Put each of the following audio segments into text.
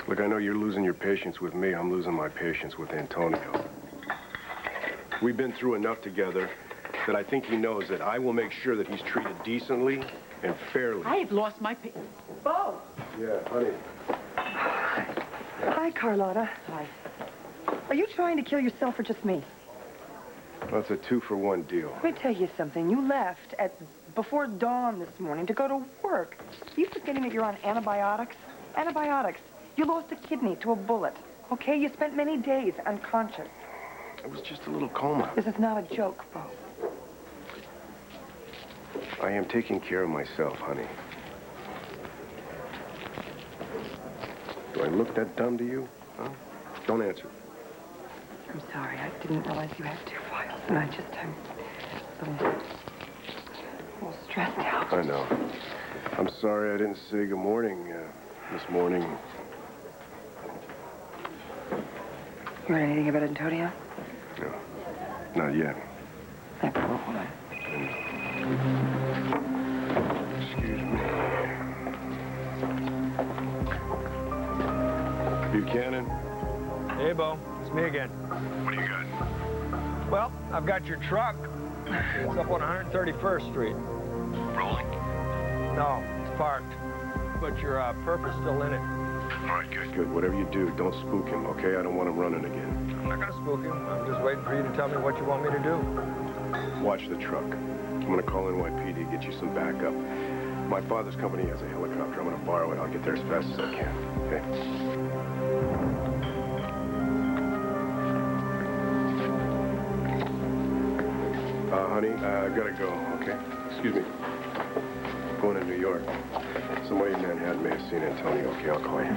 Look, I know you're losing your patience with me. I'm losing my patience with Antonio. We've been through enough together that I think he knows that I will make sure that he's treated decently and fairly. I have lost my patience. Bo! Yeah, honey. Hi, Carlotta. Hi. Are you trying to kill yourself or just me? Well, it's a 2-for-1 deal. Let me tell you something. You left at before dawn this morning to go to work. Are you forgetting that you're on antibiotics? Antibiotics. You lost a kidney to a bullet. Okay? You spent many days unconscious. It was just a little coma. This is not a joke, Bo. I am taking care of myself, honey. Do I look that dumb to you? Huh? Don't answer. I'm sorry. I didn't realize you had 2 files, and I'm a little stressed out. I know. I'm sorry I didn't say good morning this morning. You heard anything about Antonio? No, not yet. That poor woman. Excuse me. Buchanan? Hey, Bo. It's me again. What do you got? Well, I've got your truck. It's up on 131st Street. Rolling? No, it's parked. But your perp's still in it. All right, good. Good. Whatever you do, don't spook him, okay? I don't want him running again. I'm not gonna spook him. I'm just waiting for you to tell me what you want me to do. Watch the truck. I'm gonna call NYPD, get you some backup. My father's company has a helicopter. I'm gonna borrow it. I'll get there as fast as I can, okay? Honey, I gotta go, okay? Excuse me. Going to New York. Somebody in Manhattan may have seen Antonio. Okay, I'll call you.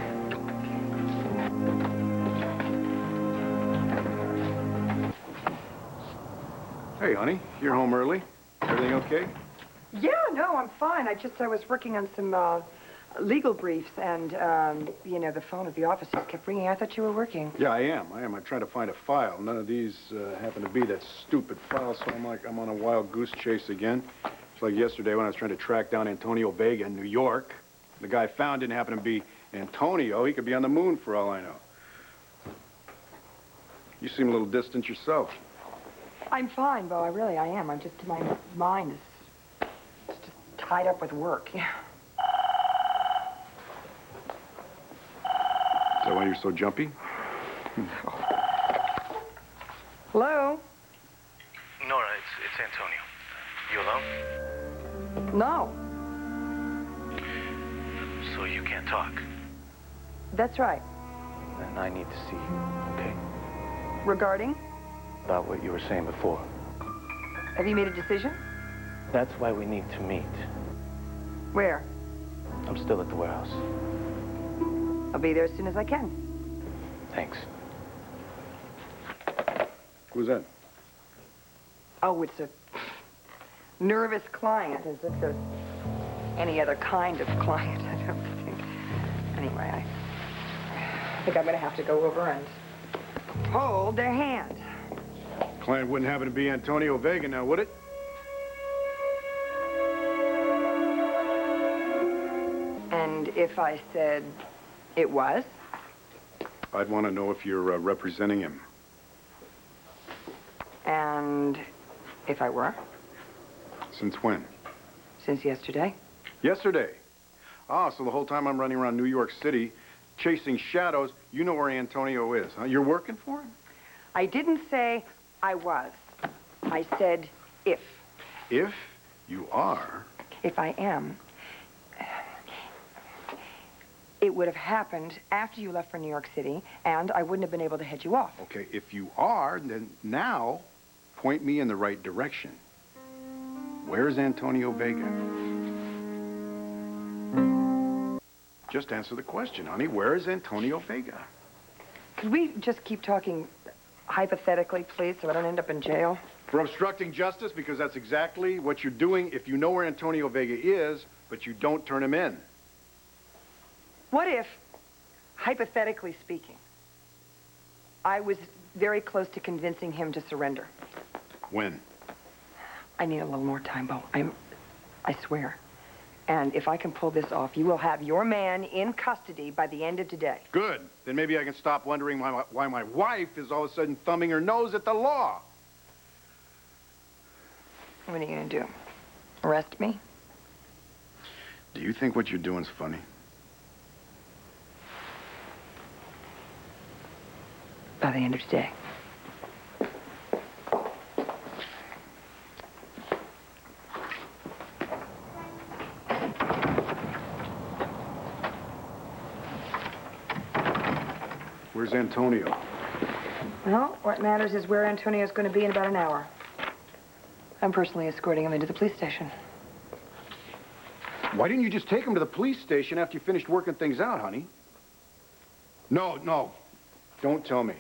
Hey, honey, you're home early. Everything okay? Yeah, no, I'm fine. I was working on some legal briefs, and, you know, the phone at the office just kept ringing. I thought you were working. Yeah, I am. I'm trying to find a file. None of these happen to be that stupid file, so I'm on a wild goose chase again. It's like yesterday when I was trying to track down Antonio Vega in New York. The guy I found didn't happen to be Antonio. He could be on the moon for all I know. You seem a little distant yourself. I'm fine, Bo. I am. I'm just, my mind is just tied up with work. Yeah. Is that why you're so jumpy? Hello? Nora, it's Antonio. You alone? No. So you can't talk? That's right. Then I need to see you, okay? Regarding? About what you were saying before. Have you made a decision? That's why we need to meet. Where? I'm still at the warehouse. I'll be there as soon as I can. Thanks. Who's that? Oh, it's a nervous client, as if there's any other kind of client, I don't think. Anyway, I think I'm going to have to go over and hold their hand. Client wouldn't happen to be Antonio Vega now, would it? And if I said it was? I'd want to know if you're representing him. And if I were? Since when? Since yesterday. Yesterday. Ah, so the whole time I'm running around New York City, chasing shadows, you know where Antonio is, huh? You're working for him? I didn't say I was. I said if. If you are. If I am. It would have happened after you left for New York City, and I wouldn't have been able to head you off. Okay, if you are, then now point me in the right direction. Where's Antonio Vega? Just answer the question, honey. Where is Antonio Vega? Could we just keep talking hypothetically, please, so I don't end up in jail? For obstructing justice, because that's exactly what you're doing if you know where Antonio Vega is, but you don't turn him in. What if, hypothetically speaking, I was very close to convincing him to surrender? When? I need a little more time, Bo. I swear. And if I can pull this off, you will have your man in custody by the end of today. Good. Then maybe I can stop wondering why my wife is all of a sudden thumbing her nose at the law. What are you going to do? Arrest me? Do you think what you're doing is funny? By the end of today. Where's Antonio? Well, what matters is where Antonio's going to be in about an hour. I'm personally escorting him into the police station. Why didn't you just take him to the police station after you finished working things out, honey? No. Don't tell me.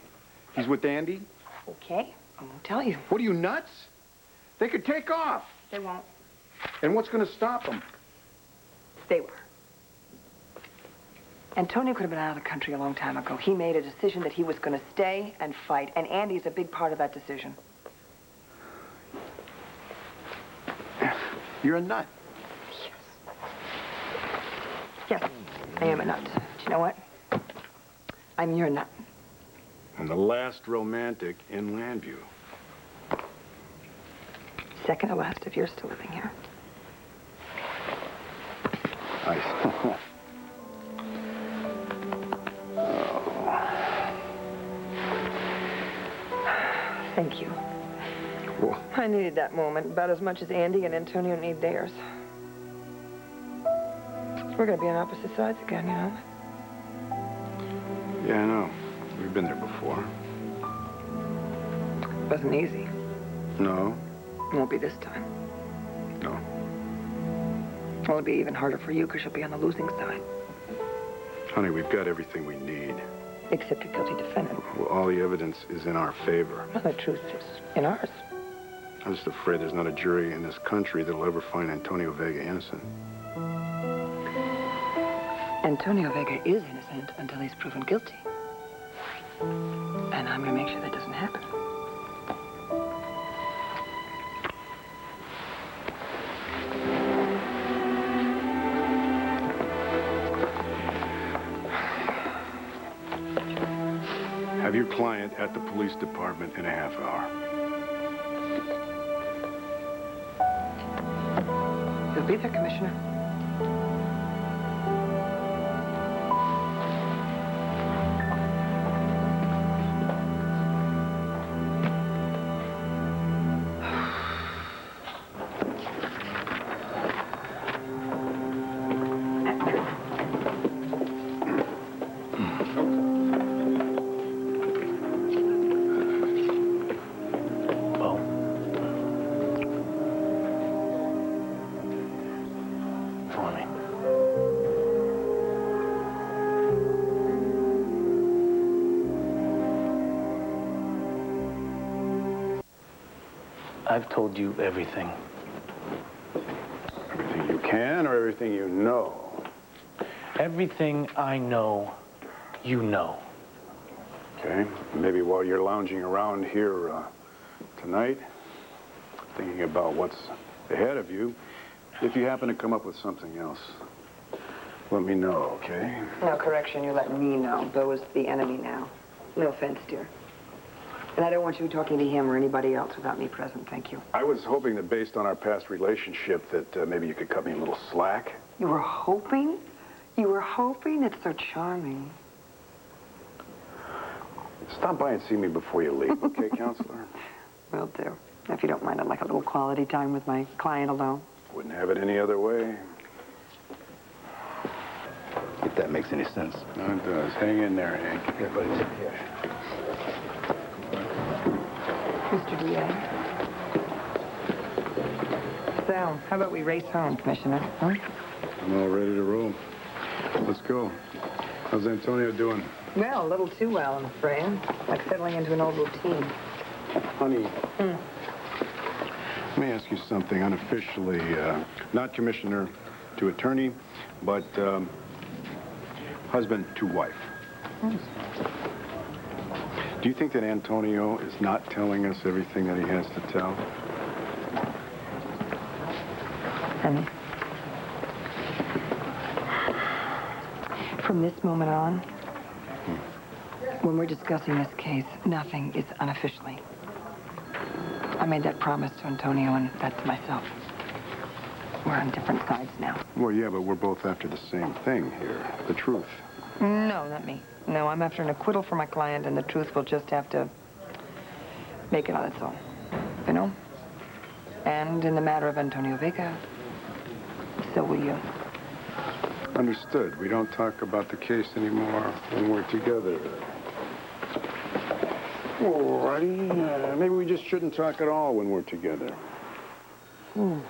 He's with Andy? Okay, I won't tell you. What are you, nuts? They could take off. They won't. And what's going to stop them? They were. Antonio could have been out of the country a long time ago. He made a decision that he was going to stay and fight, and Andy's a big part of that decision. You're a nut. Yes, I am a nut. But you know what? I'm your nut. And the last romantic in Landview. Second to last if you're still living here. Nice. Thank you. Well, I needed that moment about as much as Andy and Antonio need theirs. We're going to be on opposite sides again, you know? yeah, I know. We've been there before. It wasn't easy. No. Won't be this time. No. Well, it'll be even harder for you because you'll be on the losing side. Honey, we've got everything we need. Except a guilty defendant. Well, all the evidence is in our favor. Well, the truth is in ours. I'm just afraid there's not a jury in this country that'll ever find Antonio Vega innocent. Antonio Vega is innocent until he's proven guilty. And I'm going to make sure that doesn't happen. Have your client at the police department in a half hour. He'll be there, Commissioner. Bo. For me. I've told you everything. Everything you can or everything you know? Everything I know, you know. Okay. Maybe while you're lounging around here tonight, thinking about what's ahead of you, if you happen to come up with something else, let me know, okay? No, correction, you let me know. Bo is the enemy now. No offense, dear. And I don't want you talking to him or anybody else without me present, thank you. I was hoping that based on our past relationship that maybe you could cut me a little slack. You were hoping? You were hoping? It's so charming. Stop by and see me before you leave, okay, counselor? Will do. If you don't mind, I'd like a little quality time with my client alone. Wouldn't have it any other way. If that makes any sense. No, it does. Hang in there, Hank. Here, buddy, sit here. Mr. DA. So, how about we race home, Commissioner? Huh? I'm all ready to roll. Let's go. How's Antonio doing? Well, a little too well, I'm afraid. Like settling into an old routine. Honey, let me ask you something unofficially. Not commissioner to attorney, but husband to wife. Do you think that Antonio is not telling us everything that he has to tell? Honey, From this moment on, when we're discussing this case, nothing is unofficially. I made that promise to Antonio and that to myself. We're on different sides now. Well, yeah, but we're both after the same thing here. The truth. No, not me. No, I'm after an acquittal for my client, and the truth will just have to make it on its own. You know? And in the matter of Antonio Vega, so will you. Understood. We don't talk about the case anymore when we're together. Alrighty. Maybe we just shouldn't talk at all when we're together. You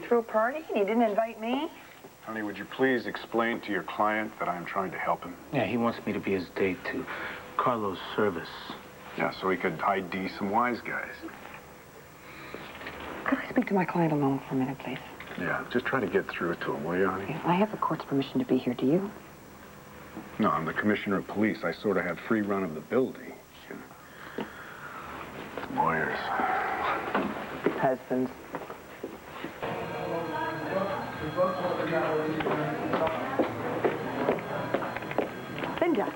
threw a party and you didn't invite me? Honey, would you please explain to your client that I'm trying to help him? Yeah, he wants me to be his date to Carlo's service. Yeah, so he could ID some wise guys. Could I speak to my client alone for a minute, please? Yeah, just try to get through it to him, will you, honey? I have the court's permission to be here. Do you? No, I'm the commissioner of police. I sort of have free run of the building. Lawyers. Husbands. Linda.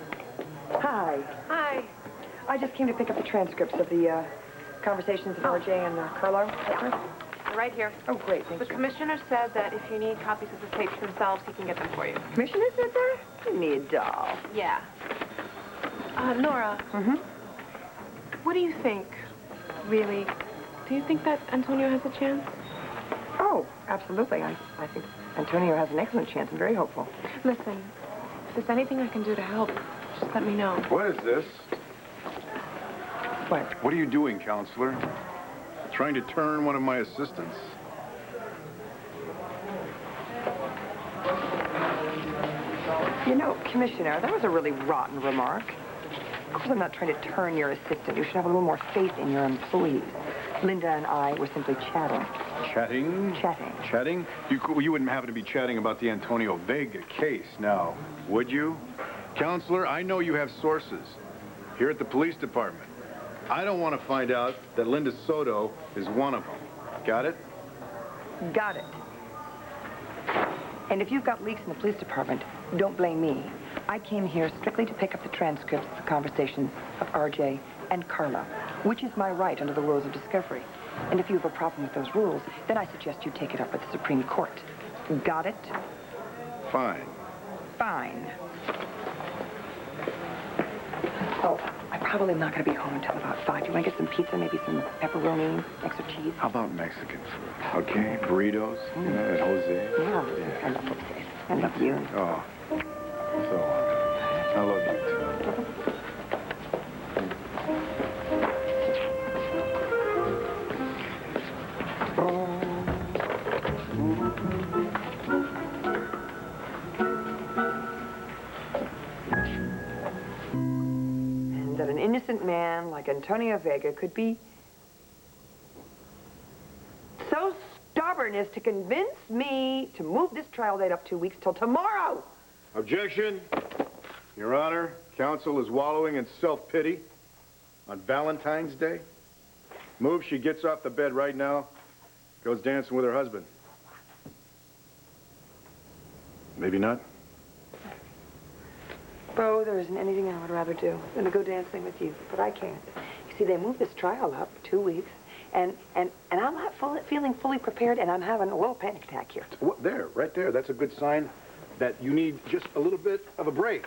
Hi. Hi. I just came to pick up the transcripts of the conversations of RJ and Carlo. Yeah. Right here. Oh, great. Thank The you. commissioner said that if you need copies of the tapes themselves, he can get them for you. Commissioner said that? Give me a doll. Yeah. Nora. Mm-hmm. What do you think, really? Do you think that Antonio has a chance? Oh, absolutely. I think Antonio has an excellent chance. I'm very hopeful. Listen, if there's anything I can do to help, just let me know. What is this? What? What are you doing, counselor? Trying to turn one of my assistants? You know, Commissioner, that was a really rotten remark. Of course, I'm not trying to turn your assistant. You should have a little more faith in your employees. Linda and I were simply chatting. Chatting? Chatting. Chatting? You wouldn't happen to be chatting about the Antonio Vega case now, would you? Counselor, I know you have sources here at the police department. I don't want to find out that Linda Soto is one of them. Got it? Got it. And if you've got leaks in the police department, don't blame me. I came here strictly to pick up the transcripts of the conversations of RJ and Carla, which is my right under the rules of discovery. And if you have a problem with those rules, then I suggest you take it up with the Supreme Court. Got it? Fine. Fine. Oh, I probably am not going to be home until about 5. Do you want to get some pizza, maybe some pepperoni, extra cheese? How about Mexican food? Okay, burritos, you know, at Jose. Yeah, I love Jose. I love you. Oh, so I love you too. And that an innocent man like Antonio Vega could be so stubborn as to convince me to move this trial date up 2 weeks till tomorrow. Objection. Your Honor, counsel is wallowing in self-pity on Valentine's Day. Move, she gets off the bed right now, goes dancing with her husband. Maybe not. Bo, there isn't anything I would rather do than to go dancing with you, but I can't. You see, they moved this trial up 2 weeks, and I'm not feeling fully prepared, and I'm having a little panic attack here. What, there, right there. That's a good sign that you need just a little bit of a break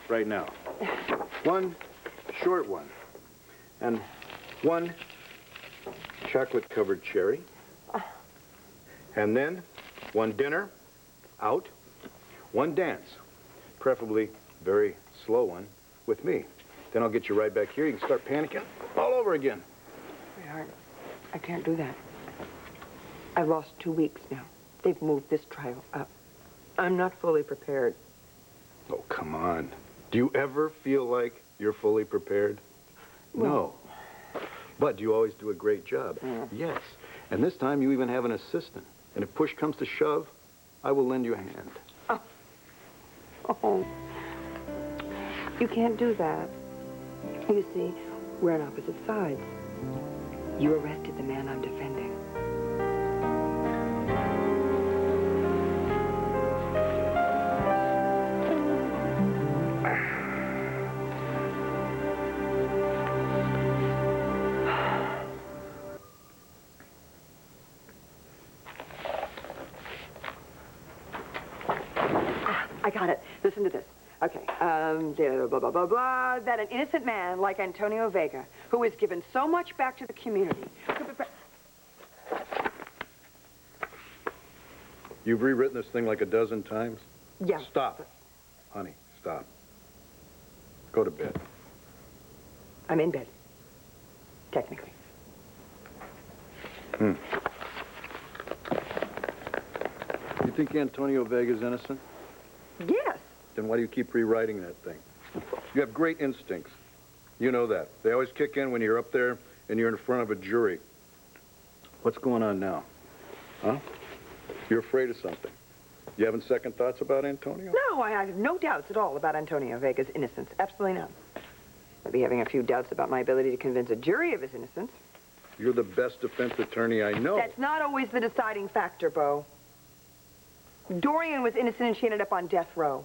right now. One short one. And one chocolate-covered cherry. And then one dinner out, one dance, preferably very slow one, with me. Then I'll get you right back here. You can start panicking all over again. Sweetheart, I can't do that. I've lost 2 weeks now. They've moved this trial up. I'm not fully prepared. Oh, come on. Do you ever feel like you're fully prepared? No. But you always do a great job. Yes. And this time you even have an assistant. And if push comes to shove, I will lend you a hand. Oh, you can't do that. You see, we're on opposite sides. You arrested the man I'm defending. I got it. Listen to this. Okay. Blah, blah, blah, blah. That an innocent man like Antonio Vega, who has given so much back to the community. You've rewritten this thing like a dozen times? Yeah. Stop. Honey, stop. Go to bed. I'm in bed. Technically. You think Antonio Vega's innocent? Yes. Then why do you keep rewriting that thing? You have great instincts. You know that. They always kick in when you're up there and you're in front of a jury. What's going on now? Huh? You're afraid of something. You having second thoughts about Antonio? No, I have no doubts at all about Antonio Vega's innocence. Absolutely none. I'd be having a few doubts about my ability to convince a jury of his innocence. You're the best defense attorney I know. That's not always the deciding factor, Bo. Dorian was innocent and she ended up on death row.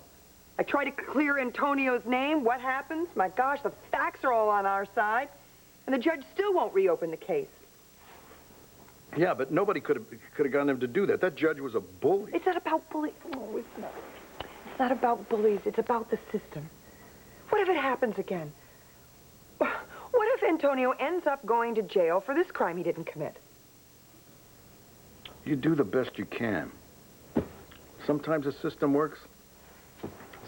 I tried to clear Antonio's name. What happens? My gosh, the facts are all on our side. And the judge still won't reopen the case. Yeah, but nobody could have gotten him to do that. That judge was a bully. It's not about bullies. No, it's not. It's not about bullies. It's about the system. What if it happens again? What if Antonio ends up going to jail for this crime he didn't commit? You do the best you can. Sometimes the system works.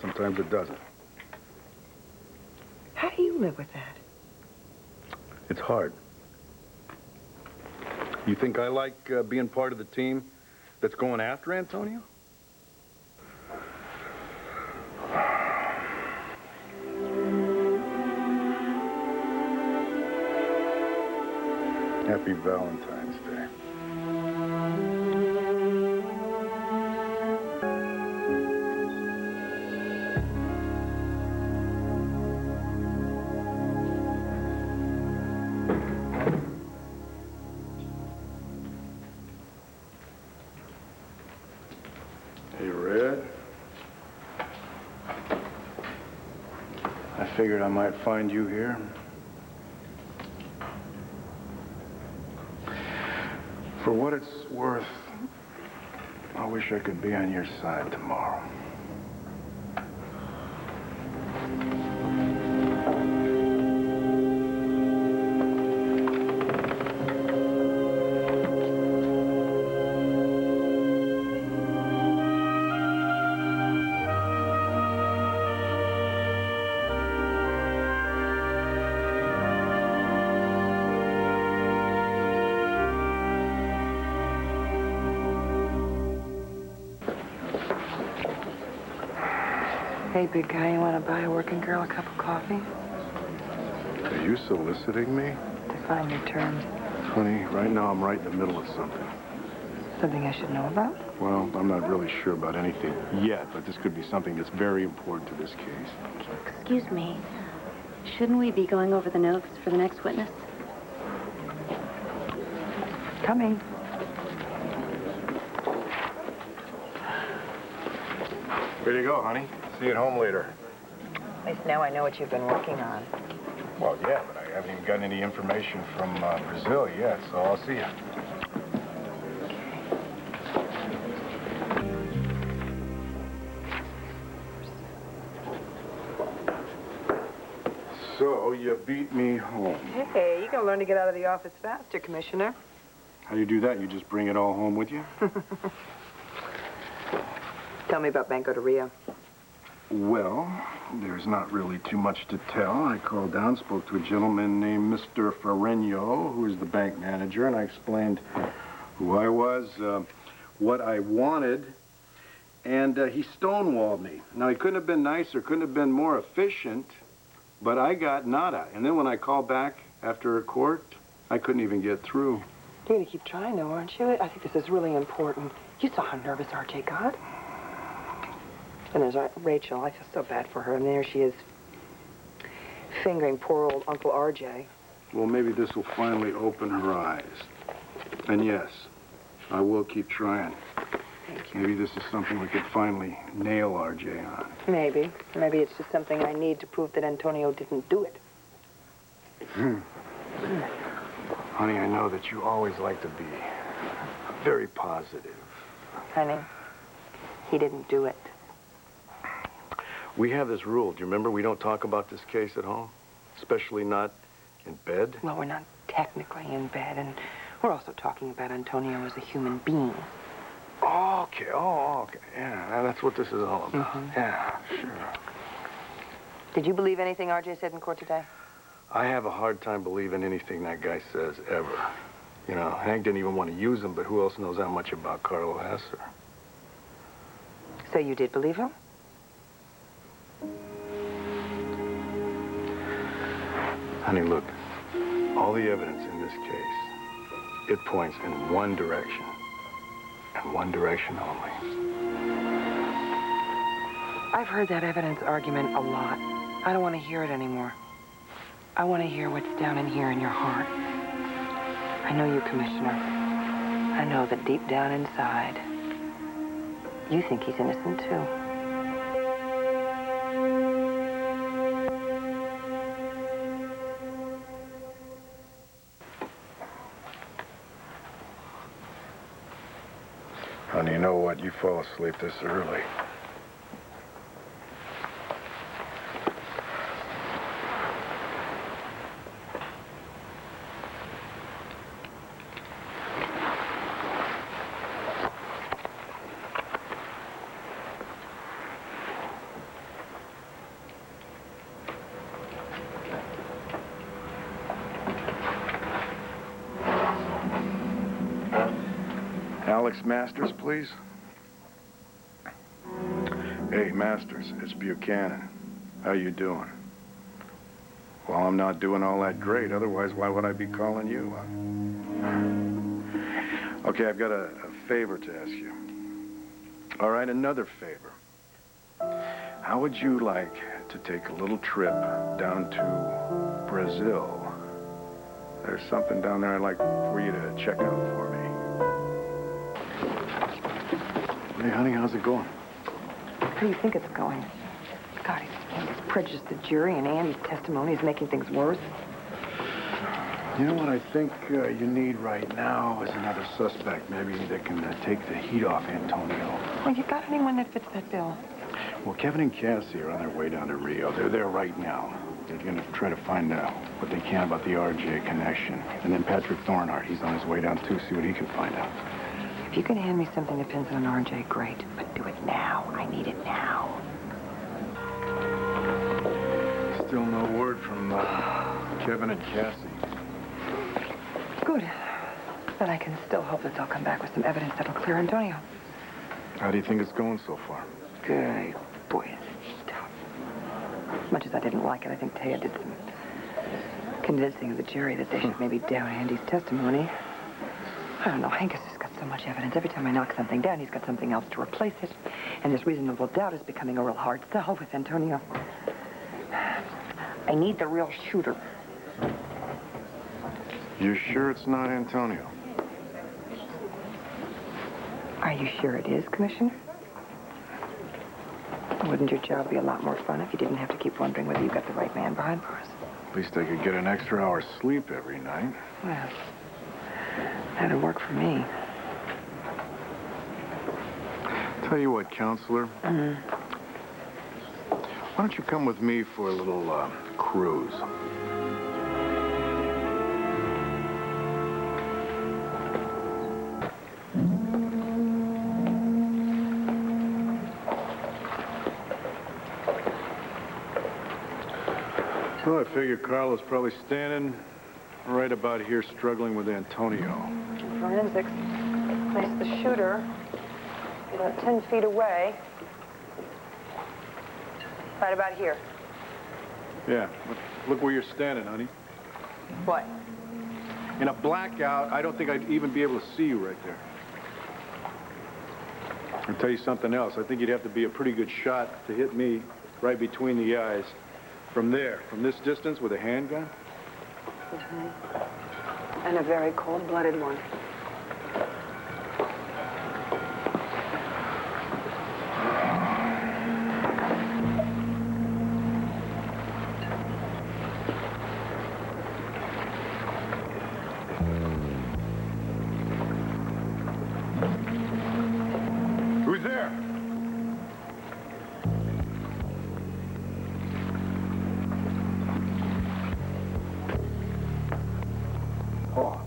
Sometimes it doesn't. How do you live with that? It's hard. You think I like being part of the team that's going after Antonio? Happy Valentine's Day. Hey, Red. I figured I might find you here. For what it's worth, I wish I could be on your side tomorrow. Hey, big guy, you want to buy a working girl a cup of coffee? Are you soliciting me? Define your terms. Honey, right now I'm right in the middle of something. Something I should know about? Well, I'm not really sure about anything yet, but this could be something that's very important to this case. Excuse me. Shouldn't we be going over the notes for the next witness? Coming. Here you go, honey. See you at home later. At least now I know what you've been working on. Well, yeah, but I haven't even gotten any information from Brazil yet, so I'll see you. So, you beat me home. Hey, you gotta learn to get out of the office faster, Commissioner. How do you do that? You just bring it all home with you? Tell me about Banco de Rio. Well, there's not really too much to tell. I called down, spoke to a gentleman named Mr. Ferreño, who is the bank manager, and I explained who I was, what I wanted, and he stonewalled me. Now, he couldn't have been nicer, couldn't have been more efficient, but I got nada. And then when I called back after court, I couldn't even get through. You're gonna keep trying, though, aren't you? I think this is really important. You saw how nervous RJ got. And there's Rachel. I feel so bad for her. And there she is, fingering poor old Uncle RJ. Well, maybe this will finally open her eyes. And yes, I will keep trying. Thank you. Maybe this is something we could finally nail RJ on. Maybe. Maybe it's just something I need to prove that Antonio didn't do it. Honey, I know that you always like to be very positive. Honey, he didn't do it. We have this rule. Do you remember? We don't talk about this case at home, especially not in bed. Well, we're not technically in bed, and we're also talking about Antonio as a human being. Oh, okay. Oh, okay. Yeah, that's what this is all about. Yeah, sure. Did you believe anything RJ said in court today? I have a hard time believing anything that guy says ever. You know, Hank didn't even want to use him, but who else knows how much about Carlo Hesser? So you did believe him? Honey, look, all the evidence in this case, it points in one direction, and one direction only. I've heard that evidence argument a lot. I don't want to hear it anymore. I want to hear what's down in here in your heart. I know you, Commissioner. I know that deep down inside, you think he's innocent, too. Honey, you know what? You fall asleep this early. Alex Masters, please. Hey, Masters, it's Buchanan. How you doing? Well, I'm not doing all that great. Otherwise, why would I be calling you? Okay, I've got a favor to ask you. All right, another favor. How would you like to take a little trip down to Brazil? There's something down there I'd like for you to check out for me. Hey, honey, how's it going? How do you think it's going? God, he's prejudiced the jury, and Andy's testimony is making things worse. You know what I think you need right now is another suspect, maybe that can take the heat off Antonio. Well, you got anyone that fits that bill? Well, Kevin and Cassie are on their way down to Rio. They're there right now. They're going to try to find out what they can about the RJ connection. And then Patrick Thornhart, he's on his way down too, see what he can find out. If you can hand me something that pins on RJ, great. But do it now. I need it now. Still no word from Kevin and Cassie. Good. But I can still hope that they'll come back with some evidence that'll clear Antonio. How do you think it's going so far? Good. Boy, it's tough. As much as I didn't like it, I think Taya did some convincing of the jury that they should maybe doubt Andy's testimony. I don't know. Hank has just got so much evidence. Every time I knock something down, he's got something else to replace it. And this reasonable doubt is becoming a real hard sell with Antonio. I need the real shooter. You're sure it's not Antonio? Are you sure it is, Commissioner? Wouldn't your job be a lot more fun if you didn't have to keep wondering whether you got the right man behind bars? At least I could get an extra hour's sleep every night. Well, that'd work for me. Tell you what, Counselor. Why don't you come with me for a little cruise? Well, I figure Carlo's probably standing right about here struggling with Antonio. Forensics placed the shooter about 10 feet away. Right about here. Yeah, look where you're standing, honey. What? In a blackout, I don't think I'd even be able to see you right there. I'll tell you something else. I think you'd have to be a pretty good shot to hit me right between the eyes. From there, from this distance with a handgun? And a very cold-blooded one. Who's there? Oh.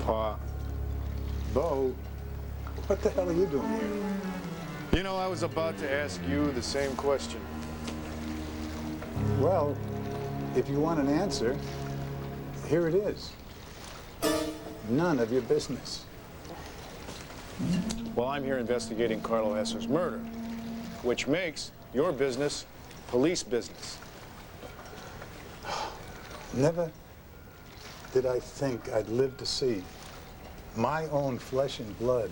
Pa, Bo, what the hell are you doing here? you know, I was about to ask you the same question. Well, if you want an answer, here it is. None of your business. Well, I'm here investigating Carlo Hesser's murder, which makes your business police business. Never did I think I'd live to see my own flesh and blood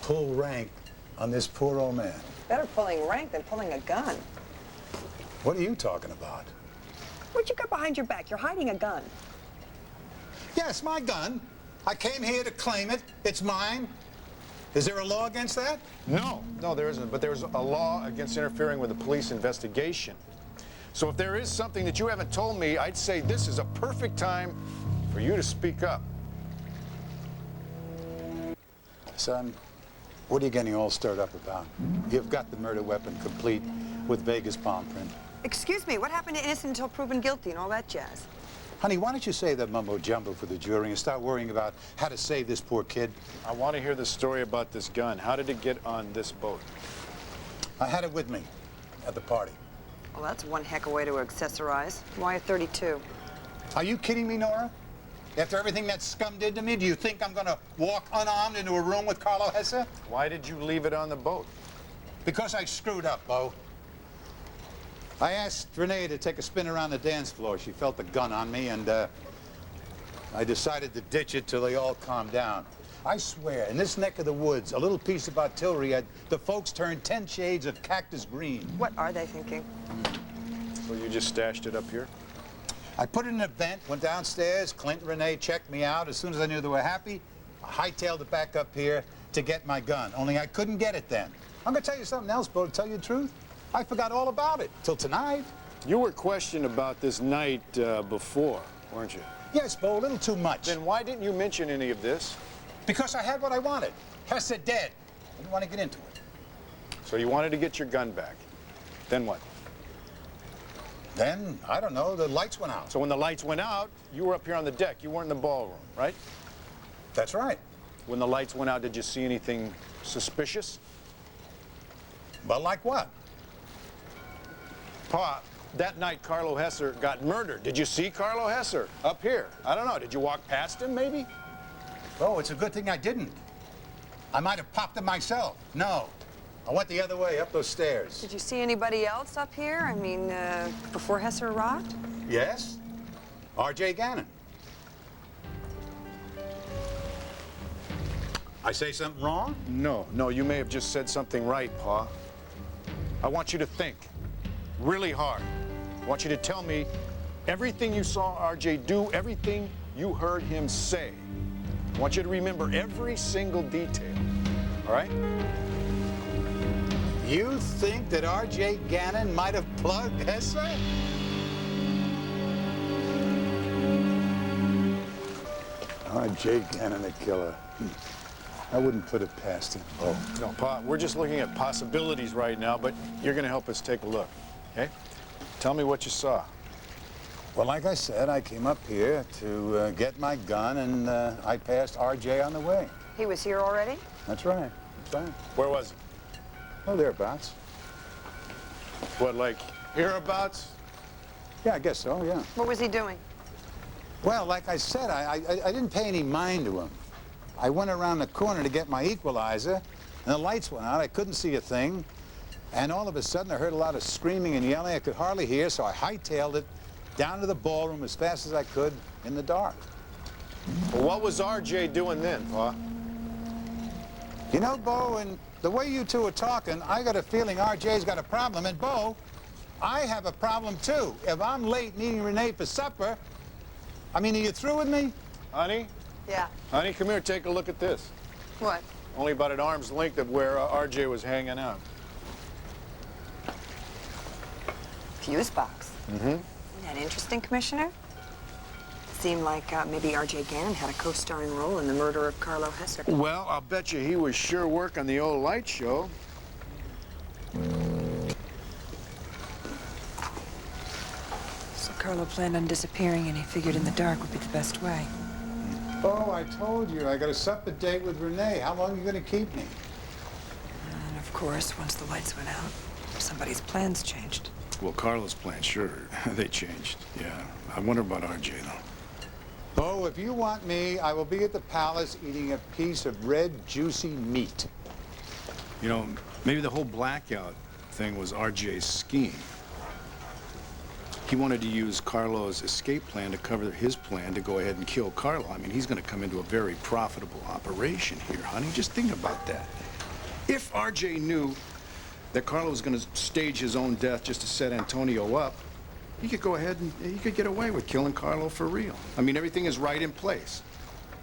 pull rank on this poor old man. Better pulling rank than pulling a gun. What are you talking about? What'd you got behind your back? You're hiding a gun. Yes, my gun. I came here to claim it. It's mine. Is there a law against that? No, there isn't, but there's a law against interfering with a police investigation. So if there is something that you haven't told me, I'd say this is a perfect time for you to speak up. Son, what are you getting all stirred up about? You've got the murder weapon complete with Vega's palm print. Excuse me, what happened to innocent until proven guilty and all that jazz? Honey, why don't you save that mumbo-jumbo for the jury and start worrying about how to save this poor kid? I want to hear the story about this gun. How did it get on this boat? I had it with me at the party. Well, that's one heck of a way to accessorize. Why a 32? Are you kidding me, Nora? After everything that scum did to me, do you think I'm gonna walk unarmed into a room with Carlo Hesser? Why did you leave it on the boat? Because I screwed up, Bo. I asked Renee to take a spin around the dance floor. She felt the gun on me, and I decided to ditch it till they all calmed down. I swear, in this neck of the woods, a little piece of artillery, the folks turned 10 shades of cactus green. What are they thinking? So you just stashed it up here? I put it in a vent, went downstairs. Clint and Renee checked me out. As soon as I knew they were happy, I hightailed it back up here to get my gun. Only I couldn't get it then. I'm gonna tell you something else, Bo, to tell you the truth. I forgot all about it till tonight. You were questioned about this night before, weren't you? Yes, Bo, a little too much. Then why didn't you mention any of this? Because I had what I wanted. Hesser dead. I didn't want to get into it. So you wanted to get your gun back. Then what? Then, I don't know, the lights went out. So when the lights went out, you were up here on the deck. You weren't in the ballroom, right? That's right. When the lights went out, did you see anything suspicious? But like what? Pa, that night Carlo Hesser got murdered. Did you see Carlo Hesser up here? I don't know. Did you walk past him, maybe? Oh, it's a good thing I didn't. I might have popped him myself. No. I went the other way, up those stairs. Did you see anybody else up here? I mean, before Hesser arrived? Yes? R.J. Gannon. I say something wrong? No, you may have just said something right, Pa. I want you to think really hard. I want you to tell me everything you saw RJ do, everything you heard him say. I want you to remember every single detail, all right? You think that R.J. Gannon might have plugged Hesser? R.J. Gannon, the killer. I wouldn't put it past him. Oh, no, Pa, we're just looking at possibilities right now, but you're going to help us take a look, okay? Tell me what you saw. Well, like I said, I came up here to get my gun, and I passed R.J. on the way. He was here already? That's right. That's right. Where was he? Oh, thereabouts. What, like hereabouts? Yeah, I guess so, yeah. What was he doing? Well, like I said, I didn't pay any mind to him. I went around the corner to get my equalizer, and the lights went out. I couldn't see a thing. And all of a sudden, I heard a lot of screaming and yelling. I could hardly hear, so I hightailed it down to the ballroom as fast as I could in the dark. Well, what was RJ doing then, Pa? You know, Bo, and the way you two are talking, I got a feeling RJ's got a problem. And, Bo, I have a problem, too. If I'm late meeting Renee for supper, I mean, are you through with me? Honey? Yeah. Honey, come here, take a look at this. What? Only about an arm's length of where RJ was hanging out. Fuse box. Mm-hmm. Isn't that interesting, Commissioner? Seemed like maybe R.J. Gannon had a co-starring role in the murder of Carlo Hesser. Well, I'll bet you he was sure working the old light show. So Carlo planned on disappearing, and he figured in the dark would be the best way. Bo, I told you, I got a supper date with Renee. How long are you going to keep me? And of course, once the lights went out, somebody's plans changed. Well, Carlos' plans, sure, they changed. Yeah, I wonder about RJ, though. Bo, if you want me, I will be at the palace eating a piece of red, juicy meat. You know, maybe the whole blackout thing was RJ's scheme. He wanted to use Carlo's escape plan to cover his plan to go ahead and kill Carlo. I mean, he's going to come into a very profitable operation here, honey. Just think about that. If RJ knew that Carlo was going to stage his own death just to set Antonio up, he could go ahead and he could get away with killing Carlo for real. I mean, everything is right in place.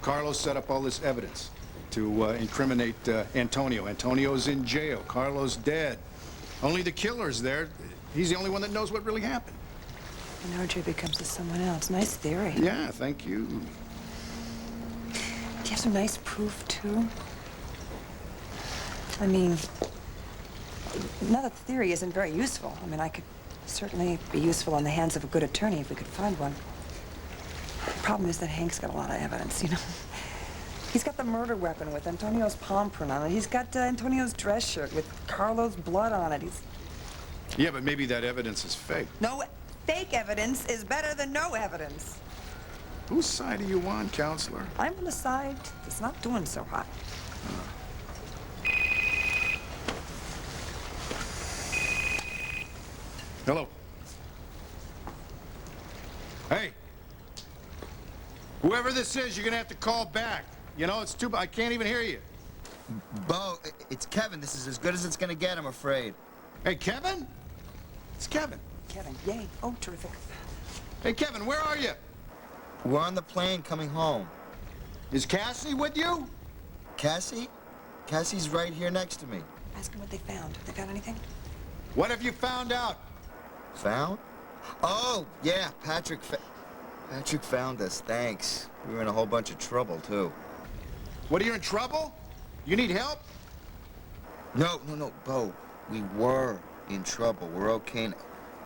Carlo set up all this evidence to incriminate Antonio. Antonio's in jail. Carlo's dead. Only the killer's there. He's the only one that knows what really happened. And R.J. becomes to someone else. Nice theory. Yeah, thank you. Do you have some nice proof, too? I mean, now that the theory isn't very useful. I mean, I could certainly be useful in the hands of a good attorney if we could find one. The problem is that Hank's got a lot of evidence, you know. He's got the murder weapon with Antonio's palm print on it. He's got Antonio's dress shirt with Carlo's blood on it. Yeah, but maybe that evidence is fake. No, fake evidence is better than no evidence. Whose side are you on, counselor? I'm on the side that's not doing so hot. Hello. Hey. Whoever this is, you're gonna have to call back. You know, it's too bad. I can't even hear you. Bo, it's Kevin. This is as good as it's gonna get, I'm afraid. Hey, Kevin? It's Kevin. Kevin, yay. Oh, terrific. Hey, Kevin, where are you? We're on the plane coming home. Is Cassie with you? Cassie? Cassie's right here next to me. Ask them what they found. They found anything? What have you found out? Found? Oh, yeah, Patrick found us, thanks. We were in a whole bunch of trouble, too. What, are you in trouble? You need help? No, Bo. We were in trouble. We're okay now.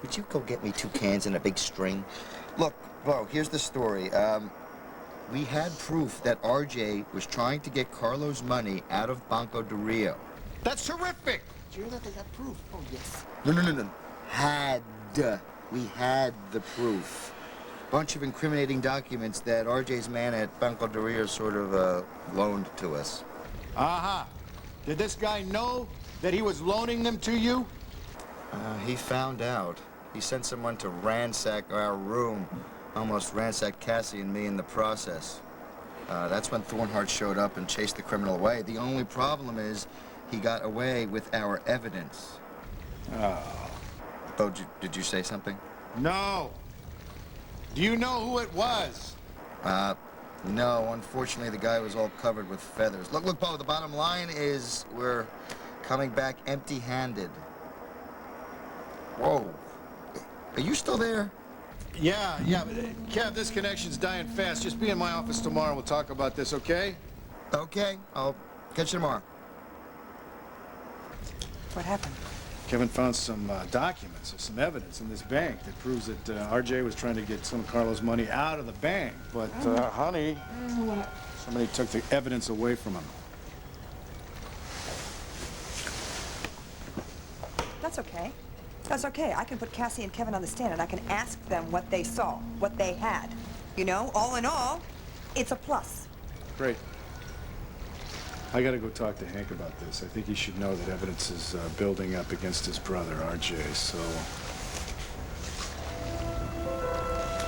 Would you go get me 2 cans and a big string? Look, Bo, here's the story. We had proof that RJ was trying to get Carlo's money out of Banco de Rio. That's terrific! Did you hear that they got proof? Oh, yes. No. Had. We had the proof. Bunch of incriminating documents that RJ's man at Banco de Rio sort of, loaned to us. Uh-huh. Did this guy know that he was loaning them to you? He found out. He sent someone to ransack our room. Almost ransacked Cassie and me in the process. That's when Thornhart showed up and chased the criminal away. The only problem is he got away with our evidence. Oh. Bo, did you say something? No. Do you know who it was? No. Unfortunately, the guy was all covered with feathers. Look, Bo, the bottom line is we're coming back empty-handed. Whoa. Are you still there? Yeah, but, Kev, this connection's dying fast. Just be in my office tomorrow. We'll talk about this, okay? Okay. I'll catch you tomorrow. What happened? Kevin found some documents or some evidence in this bank that proves that RJ was trying to get some of Carlo's money out of the bank. But, honey, somebody took the evidence away from him. That's okay. That's okay. I can put Cassie and Kevin on the stand, and I can ask them what they saw, what they had. You know, all in all, it's a plus. Great. I gotta go talk to Hank about this. I think he should know that evidence is building up against his brother, RJ, so...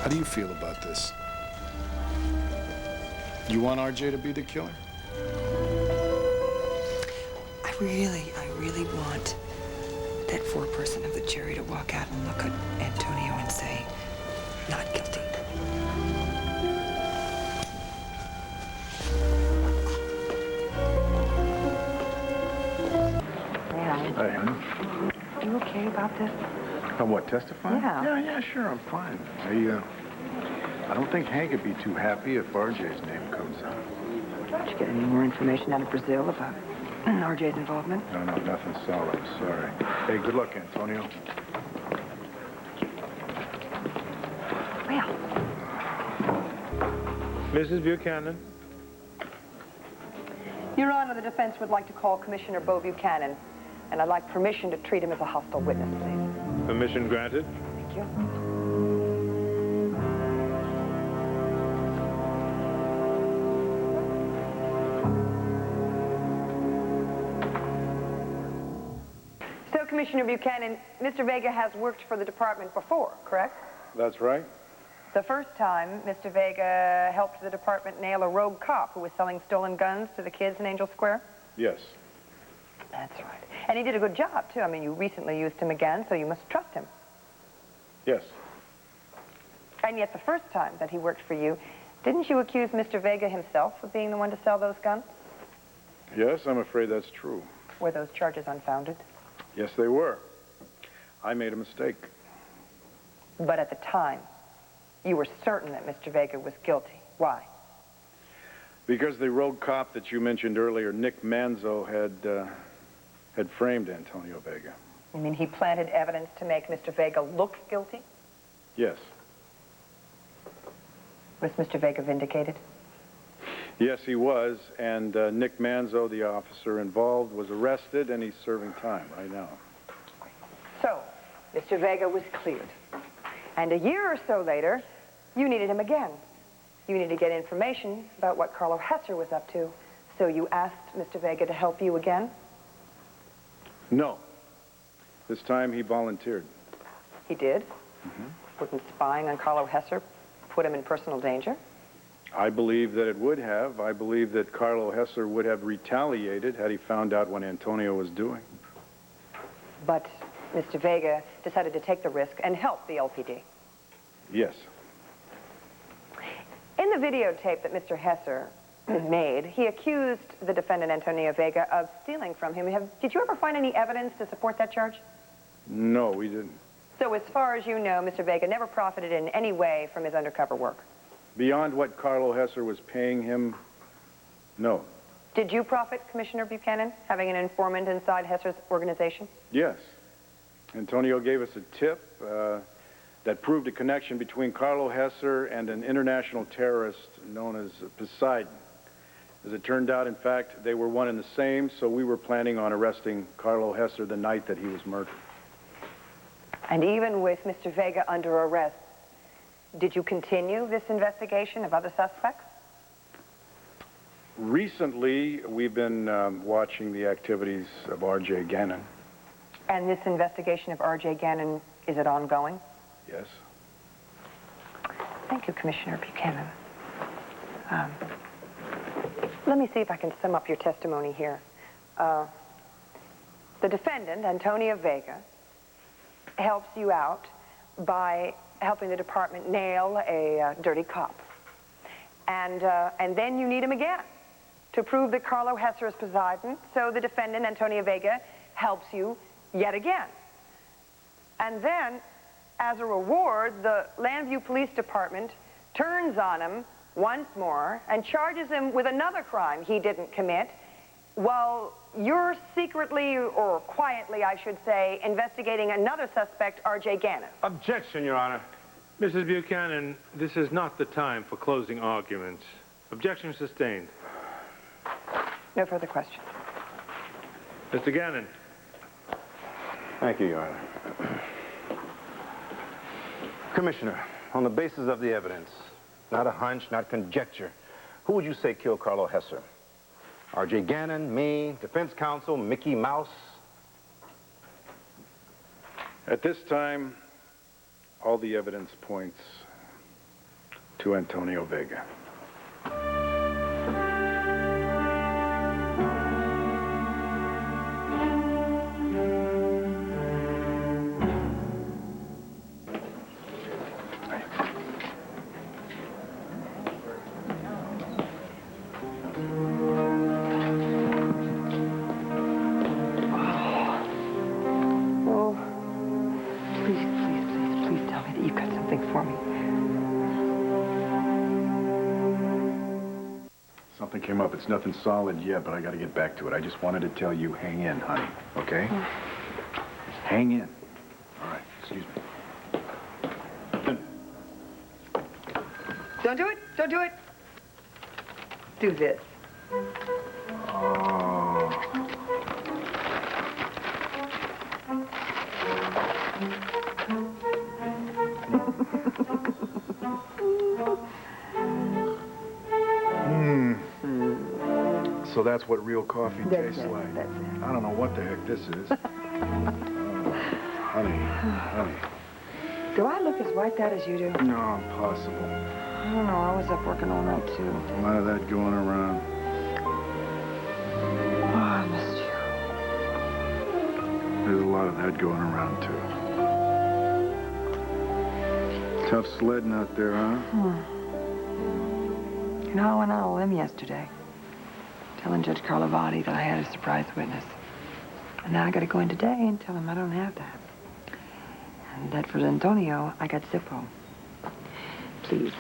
How do you feel about this? You want RJ to be the killer? I really want that foreperson of the jury to walk out and look at Antonio and say, not guilty. Hey, You okay about this? on what, testifying? Yeah. Yeah, sure, I'm fine. I don't think Hank would be too happy if RJ's name comes out. Did you get any more information out of Brazil about RJ's involvement? No, nothing solid, I'm sorry. Hey, good luck, Antonio. Well, Mrs. Buchanan? Your Honor, the defense would like to call Commissioner Beau Buchanan, and I'd like permission to treat him as a hostile witness, please. Permission granted. Thank you. So, Commissioner Buchanan, Mr. Vega has worked for the department before, correct? That's right. The first time, Mr. Vega helped the department nail a rogue cop who was selling stolen guns to the kids in Angel Square? Yes. That's right. And he did a good job, too. I mean, you recently used him again, so you must trust him. Yes. And yet the first time that he worked for you, didn't you accuse Mr. Vega himself of being the one to sell those guns? Yes, I'm afraid that's true. Were those charges unfounded? Yes, they were. I made a mistake. But at the time, you were certain that Mr. Vega was guilty. Why? Because the rogue cop that you mentioned earlier, Nick Manzo, had framed Antonio Vega. You mean he planted evidence to make Mr. Vega look guilty? Yes. Was Mr. Vega vindicated? Yes, he was, and Nick Manzo, the officer involved, was arrested, and he's serving time right now. So, Mr. Vega was cleared. And a year or so later, you needed him again. You needed to get information about what Carlo Hesser was up to, so you asked Mr. Vega to help you again? No. This time he volunteered. He did? Wouldn't spying on Carlo Hesser put him in personal danger? I believe that it would have. I believe that Carlo Hesser would have retaliated had he found out what Antonio was doing. But Mr. Vega decided to take the risk and help the LPD. Yes. In the videotape that Mr. Hesser made, he accused the defendant, Antonio Vega, of stealing from him. Did you ever find any evidence to support that charge? No, we didn't. So as far as you know, Mr. Vega never profited in any way from his undercover work? Beyond what Carlo Hesser was paying him, no. Did you profit, Commissioner Buchanan, having an informant inside Hesser's organization? Yes. Antonio gave us a tip that proved a connection between Carlo Hesser and an international terrorist known as Poseidon. As it turned out, in fact, they were one and the same, so we were planning on arresting Carlo Hesser the night that he was murdered. And even with Mr. Vega under arrest, did you continue this investigation of other suspects? Recently, we've been watching the activities of R.J. Gannon. And this investigation of R.J. Gannon, is it ongoing? Yes. Thank you, Commissioner Buchanan. Let me see if I can sum up your testimony here. The defendant, Antonio Vega, helps you out by helping the department nail a dirty cop. And then you need him again to prove that Carlo Hesser is Poseidon, so the defendant, Antonio Vega, helps you yet again. And then, as a reward, the Landview Police Department turns on him once more and charges him with another crime he didn't commit, while you're secretly, or quietly, I should say, investigating another suspect, R.J. Gannon. Objection, Your Honor. Mrs. Buchanan, this is not the time for closing arguments. Objection sustained. No further questions. Mr. Gannon. Thank you, Your Honor. Commissioner, on the basis of the evidence, not a hunch, not conjecture, who would you say killed Carlo Hesser? R.J. Gannon, me, defense counsel, Mickey Mouse? At this time, all the evidence points to Antonio Vega. for me. Something came up. It's nothing solid yet, but I got to get back to it. I just wanted to tell you, hang in, honey, okay? Hang in. All right, excuse me. Don't do it. Don't do it. Do this. So that's what real coffee tastes it, like. that's it. I don't know what the heck this is. Honey. Do I look as wiped out as you do? No, impossible. I don't know. I was up working all night, too. A lot of that going around. Oh, I missed you. There's a lot of that going around, too. Tough sledding out there, huh? You know, I went out on a limb yesterday, telling Judge Carlovati that I had a surprise witness. And now I got to go in today and tell him I don't have that. And that for Antonio, I got Zippo. Please,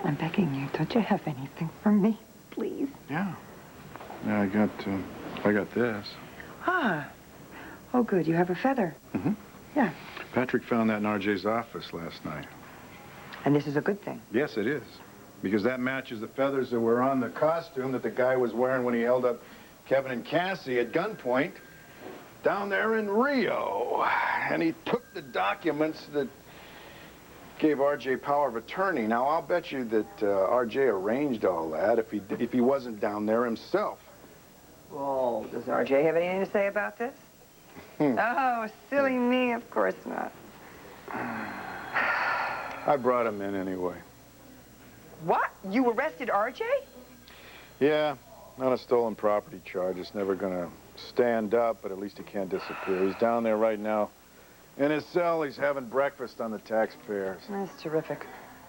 I'm begging you, don't you have anything for me? Please. Yeah, I got this. Ah. Oh, good. You have a feather. Mm-hmm. Yeah. Patrick found that in RJ's office last night. And this is a good thing. Yes, it is. Because that matches the feathers that were on the costume that the guy was wearing when he held up Kevin and Cassie at gunpoint down there in Rio. And he took the documents that gave RJ power of attorney. Now, I'll bet you that RJ arranged all that if he wasn't down there himself. Well, does RJ have anything to say about this? Oh, silly me, of course not. I brought him in anyway. What? You arrested RJ? Yeah, on a stolen property charge. It's never gonna stand up, but at least he can't disappear. He's down there right now. In his cell, he's having breakfast on the taxpayers. That's terrific.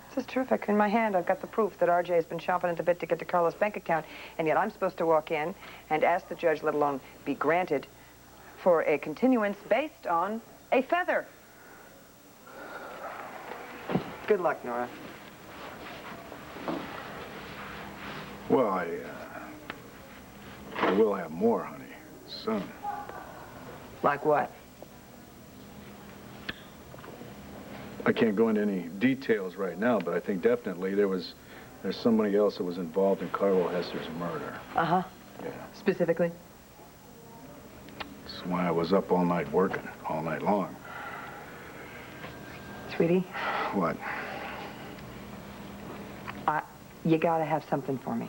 This is terrific. In my hand, I've got the proof that RJ has been chomping at the bit to get to Carlos' bank account, and yet I'm supposed to walk in and ask the judge, let alone be granted, for a continuance based on a feather. Good luck, Nora. Well, I will have more, honey, soon. Like what? I can't go into any details right now, but I think definitely there's somebody else that was involved in Carlo Hesser's murder. Uh-huh. Yeah. Specifically? That's why I was up all night working, all night long. Sweetie? What? You gotta have something for me.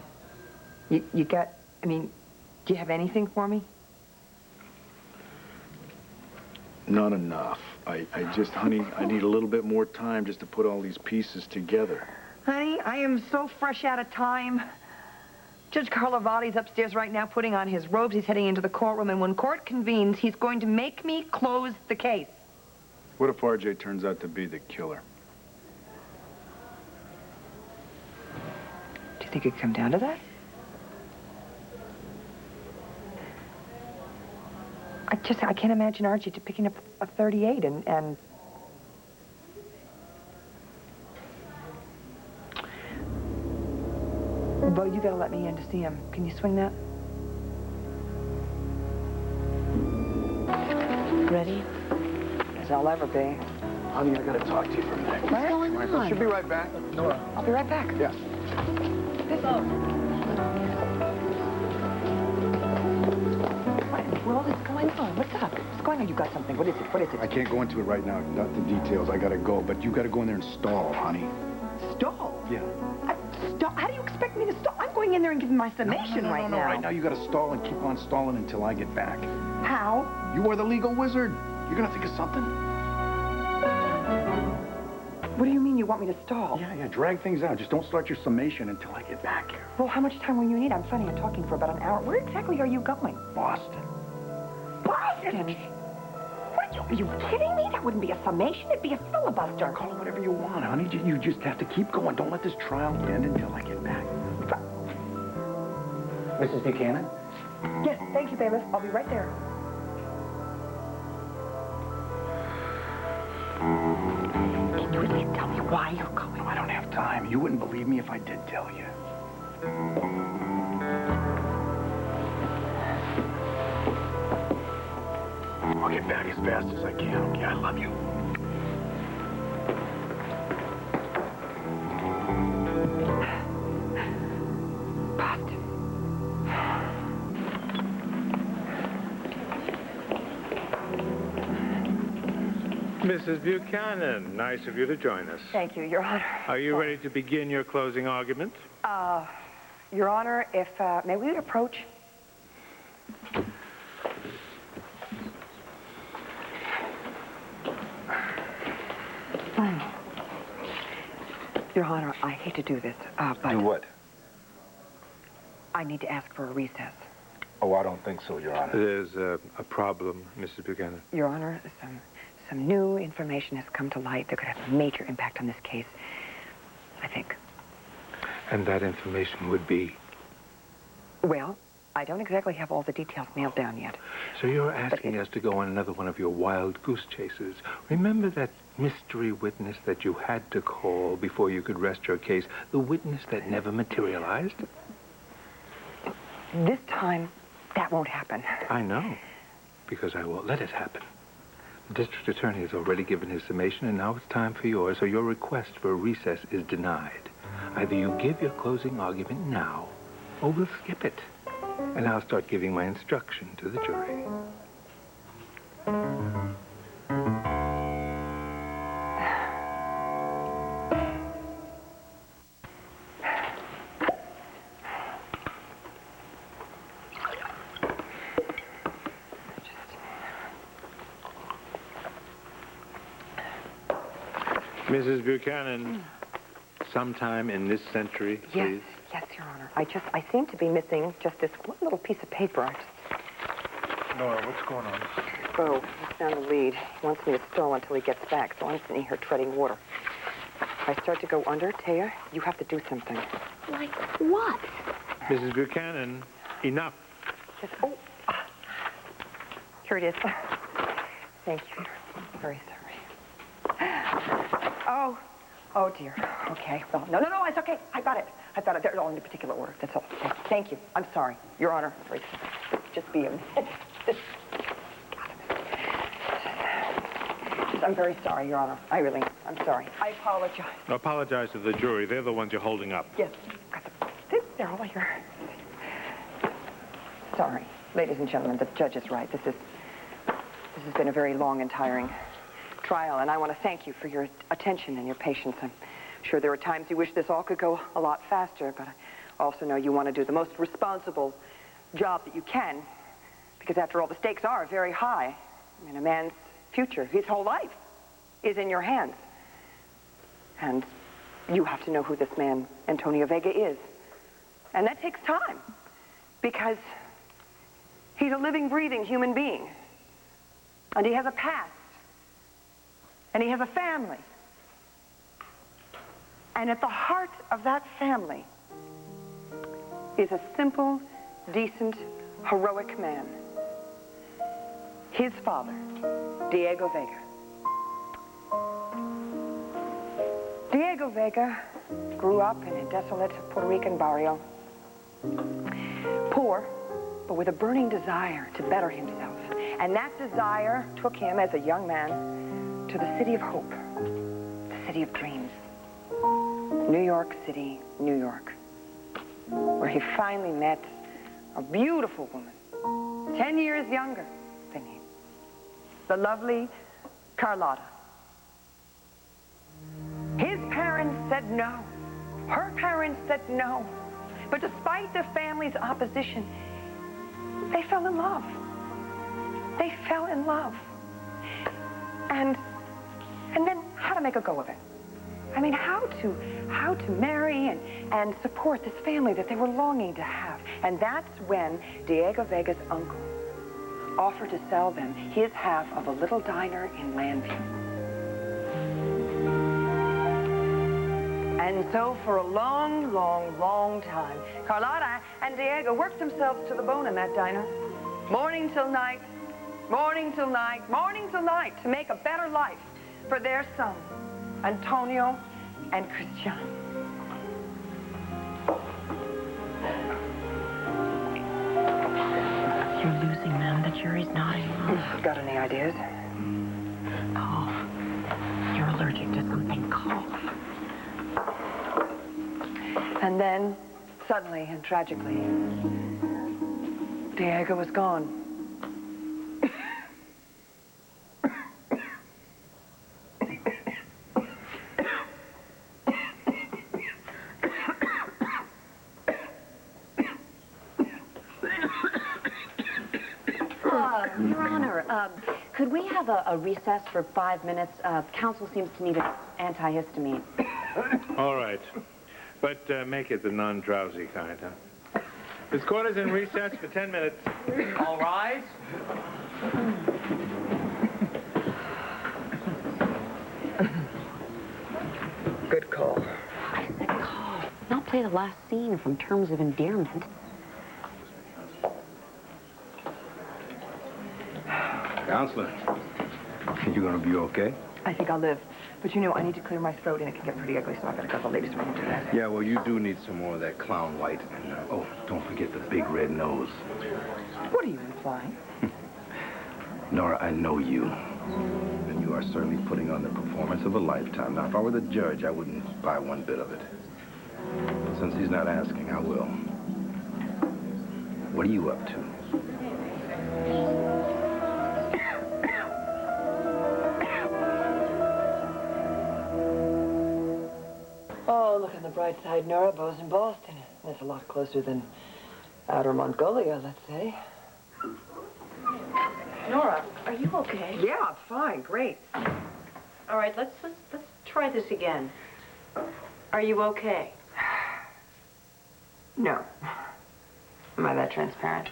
You got, I mean, do you have anything for me? Not enough. I just, honey, I need a little bit more time just to put all these pieces together. Honey, I am so fresh out of time. Judge Carlovati's upstairs right now putting on his robes. He's heading into the courtroom, and when court convenes, he's going to make me close the case. What if RJ turns out to be the killer? Do you think it'd come down to that? I can't imagine Archie picking up a 38 and... Bo, you gotta let me in to see him. Can you swing that? Ready? As I'll ever be. Honey, I gotta talk to you for a minute. What's going on? She'll be right back. Nora. I'll be right back. Yeah. What is going on? What's up? What's going on? You got something. What is it? What is it? I can't go into it right now, not the details. I gotta go, but you gotta go in there and stall, honey. Stall? Yeah. Stall? How do you expect me to stall? I'm going in there and giving my summation right now. Right now you gotta stall and keep on stalling until I get back. How? You are the legal wizard. You're gonna think of something. What do you mean you want me to stall? Yeah, drag things out. Just don't start your summation until I get back here. Well, how much time will you need? I'm planning on talking for about an hour. Where exactly are you going? Boston. Boston? What, are you kidding me? That wouldn't be a summation. It'd be a filibuster. Call it whatever you want, honey. You just have to keep going. Don't let this trial end until I get back. Mrs. Buchanan? Yes, thank you, bailiff. I'll be right there. Can you Please tell me why you're going. I don't have time. You wouldn't believe me if I did tell you. I'll get back as fast as I can, okay? I love you. Boston. Mrs. Buchanan, nice of you to join us. Thank you, Your Honor. Are you ready to begin your closing argument? Your Honor, if, may we approach? Your Honor, I hate to do this, but... Do what? I need to ask for a recess. Oh, I don't think so, Your Honor. There's a problem, Mrs. Buchanan. Your Honor, some new information has come to light that could have a major impact on this case, I think. And that information would be? Well, I don't exactly have all the details nailed down yet. So you're asking us to go on another one of your wild goose chases. Remember that mystery witness that you had to call before you could rest your case? The witness that never materialized? This time, that won't happen. I know, because I won't let it happen. The district attorney has already given his summation, and now it's time for yours, so your request for a recess is denied. Either you give your closing argument now, or we'll skip it. And I'll start giving my instruction to the jury. Mrs. Buchanan, sometime in this century, please. Yes, Your Honor. I seem to be missing just this one little piece of paper. Nora, what's going on? Bo, he's found the lead. He wants me to stall until he gets back, so I'm sitting here treading water. If I start to go under, Taya, you have to do something. Like what? Mrs. Buchanan, enough. Just, here it is. Thank you. I'm very sorry. Oh, dear. Okay, well, no, it's okay. I got it. They're all in a particular order. That's all. Okay. Thank you. I'm sorry. Your Honor. I'm very sorry. Just be a... I'm very sorry, Your Honor. I'm sorry. I apologize. Apologize to the jury. They're the ones you're holding up. Yes. They're all here. Sorry. Ladies and gentlemen, the judge is right. This has been a very long and tiring trial, and I want to thank you for your attention and your patience. I'm sure there are times you wish this all could go a lot faster, but I also know you want to do the most responsible job that you can, because after all, the stakes are very high. I mean, a man's future, his whole life, is in your hands. And you have to know who this man, Antonio Vega, is. And that takes time, because he's a living, breathing human being. And he has a past. And he has a family. And at the heart of that family is a simple, decent, heroic man. His father, Diego Vega. Diego Vega grew up in a desolate Puerto Rican barrio. Poor, but with a burning desire to better himself. And that desire took him, as a young man, to the city of hope, the city of dreams. New York City, New York, where he finally met a beautiful woman, 10 years younger than him, the lovely Carlotta. His parents said no. Her parents said no. But despite the family's opposition, they fell in love. They fell in love. And then how to make a go of it. I mean, how to marry and support this family that they were longing to have. And that's when Diego Vega's uncle offered to sell them his half of a little diner in Landview. And so for a long, long, long time, Carlotta and Diego worked themselves to the bone in that diner. Morning till night, morning till night, morning till night, to make a better life for their son, Antonio and Christian. You're losing them. The jury's nodding. Got any ideas? Cough. You're allergic to something. Cough. And then, suddenly and tragically, Diego was gone. Your Honor, could we have a recess for 5 minutes? Counsel seems to need an antihistamine. All right. But make it the non-drowsy kind, huh? This court is in recess for 10 minutes. All rise. Good call. I said call, not play the last scene from Terms of Endearment. Counselor, think you're going to be okay? I think I'll live. But you know, I need to clear my throat and it can get pretty ugly, so I gotta go to the ladies' room and do that. Yeah, well, you do need some more of that clown white. And, oh, don't forget the big red nose. What are you implying? Nora, I know you. And you are certainly putting on the performance of a lifetime. Now, if I were the judge, I wouldn't buy one bit of it. But since he's not asking, I will. What are you up to? Oh, look on the bright side, Nora. Beau's in Boston. That's a lot closer than outer Mongolia, let's say. Nora, are you okay? Yeah, I'm fine. Great. All right, let's try this again. Are you okay? No. Am I that transparent?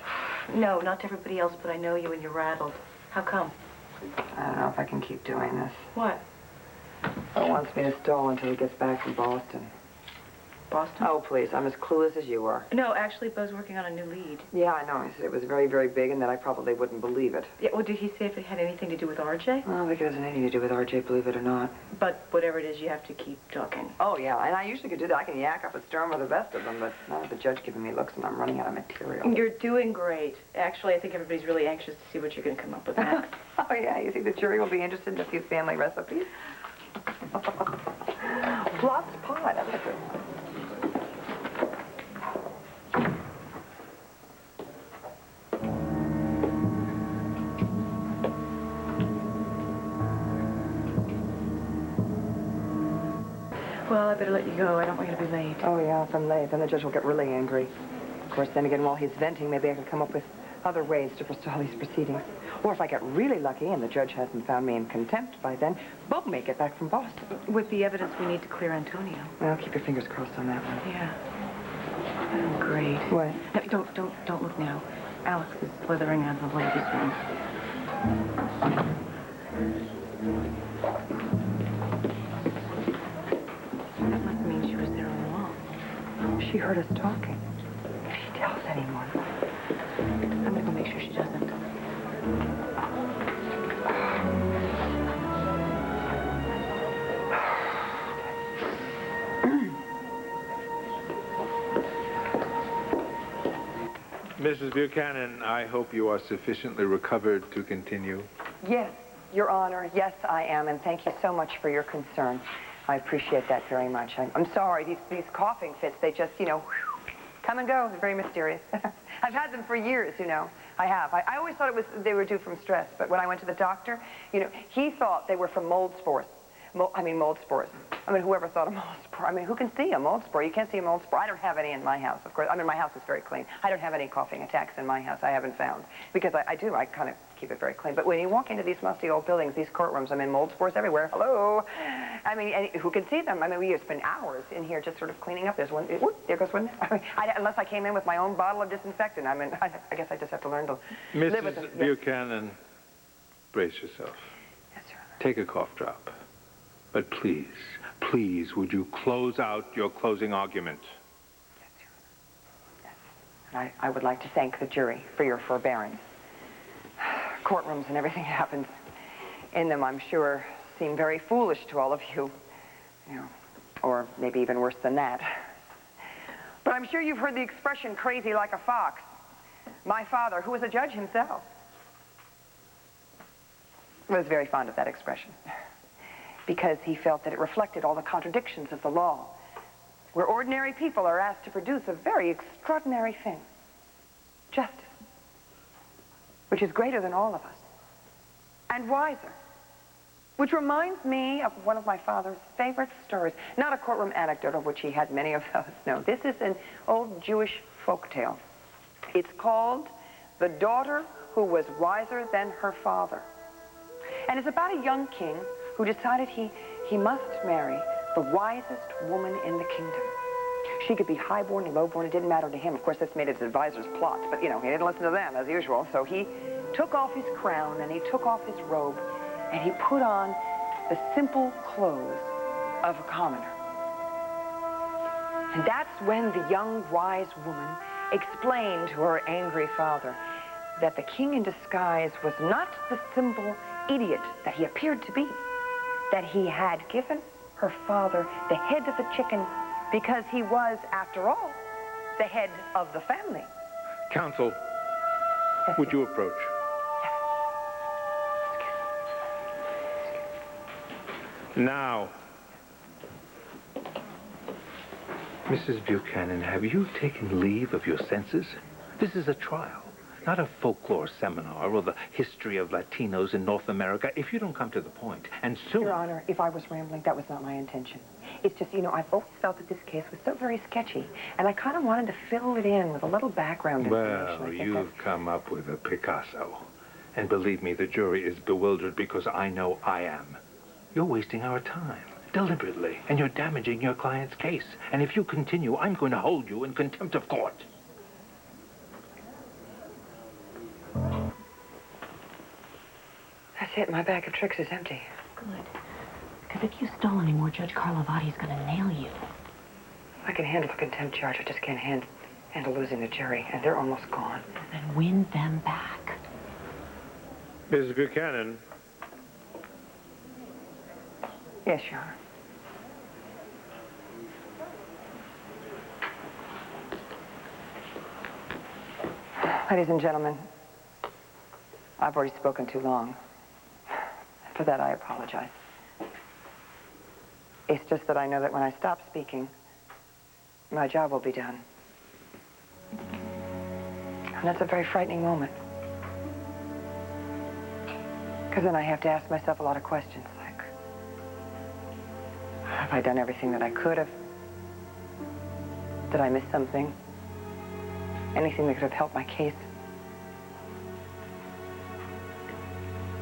No, not to everybody else, but I know you and you're rattled. How come? I don't know if I can keep doing this. What? He wants me to stall until he gets back from Boston. Boston? Oh, please. I'm as clueless as you are. No, actually, Beau's working on a new lead. Yeah, I know. He said it was very, very big and that I probably wouldn't believe it. Yeah, well, did he say if it had anything to do with RJ? Well, I think it has anything to do with RJ, believe it or not. But whatever it is, you have to keep talking. Oh, yeah, and I usually could do that. I can yak up a storm with the best of them, but now with the judge giving me looks and I'm running out of material. You're doing great. Actually, I think everybody's really anxious to see what you're going to come up with next. Oh, yeah, you think the jury will be interested in a few family recipes? Lots of pot. I like it. Well, I better let you go. I don't want you to be late. Oh, yeah, if I'm late, then the judge will get really angry. Of course, then again, while he's venting, maybe I can come up with other ways to forestall these proceedings. Or if I get really lucky and the judge hasn't found me in contempt by then, Bob may get back from Boston. With the evidence, we need to clear Antonio. Well, keep your fingers crossed on that one. Yeah. Oh, great. What? No, don't look now. Alex is slithering out of the ladies' room. That must mean she was there all along. She heard us talking. If she tells anyone. I'm gonna go make sure she doesn't. Mrs. Buchanan, I hope you are sufficiently recovered to continue. Yes, Your Honor, yes, I am, and thank you so much for your concern. I appreciate that very much. I'm sorry, these coughing fits, they just, you know, come and go. They're very mysterious. I've had them for years, you know. I have. I always thought they were due from stress, but when I went to the doctor, you know, he thought they were from mold spores. Mold spores. I mean, whoever thought of mold spore? I mean, who can see a mold spore? You can't see a mold spore. I don't have any in my house, of course. I mean, my house is very clean. I don't have any coughing attacks in my house. I haven't found. Because I kind of keep it very clean. But when you walk into these musty old buildings, these courtrooms, I mean, mold spores everywhere. Hello? I mean, and who can see them? I mean, we spend hours in here just sort of cleaning up. There's one. Whoop, there goes one. I mean, unless I came in with my own bottle of disinfectant. I mean, I guess I just have to learn to live with it. Mrs. Buchanan, brace yourself. Yes, sir. Take a cough drop. But please, please, would you close out your closing argument? Yes, Your Honor. Yes. And I would like to thank the jury for your forbearance. Courtrooms and everything happens in them, I'm sure, seem very foolish to all of you. You know, or maybe even worse than that. But I'm sure you've heard the expression, crazy like a fox. My father, who was a judge himself, was very fond of that expression because he felt that it reflected all the contradictions of the law, where ordinary people are asked to produce a very extraordinary thing, justice, which is greater than all of us, and wiser, which reminds me of one of my father's favorite stories, not a courtroom anecdote of which he had many of those. No, this is an old Jewish folk tale. It's called The Daughter Who Was Wiser Than Her Father. And it's about a young king who decided he must marry the wisest woman in the kingdom. She could be highborn, lowborn, it didn't matter to him. Of course, this made his advisors plot, but, you know, he didn't listen to them, as usual. So he took off his crown, and he took off his robe, and he put on the simple clothes of a commoner. And that's when the young, wise woman explained to her angry father that the king in disguise was not the simple idiot that he appeared to be, that he had given her father the head of the chicken because he was, after all, the head of the family. Counsel, would you approach? Now, Mrs. Buchanan, have you taken leave of your senses? This is a trial, not a folklore seminar or the history of Latinos in North America. If you don't come to the point, and soon... Your Honor, if I was rambling, that was not my intention. It's just, you know, I've always felt that this case was so very sketchy, and I kind of wanted to fill it in with a little background information. Well, you've come up with a Picasso. And believe me, the jury is bewildered because I know I am. You're wasting our time, deliberately, and you're damaging your client's case. And if you continue, I'm going to hold you in contempt of court. That's it. My bag of tricks is empty. Good. Because if you stole any more, Judge Carlovati's going to nail you. I can handle the contempt charge. I just can't handle losing the jury, and they're almost gone. Then win them back. Mrs. Buchanan. Yes, Your Honor. Ladies and gentlemen, I've already spoken too long. For that, I apologize. It's just that I know that when I stop speaking, my job will be done. And that's a very frightening moment. Because then I have to ask myself a lot of questions, like, have I done everything that I could have? Did I miss something? Anything that could have helped my case?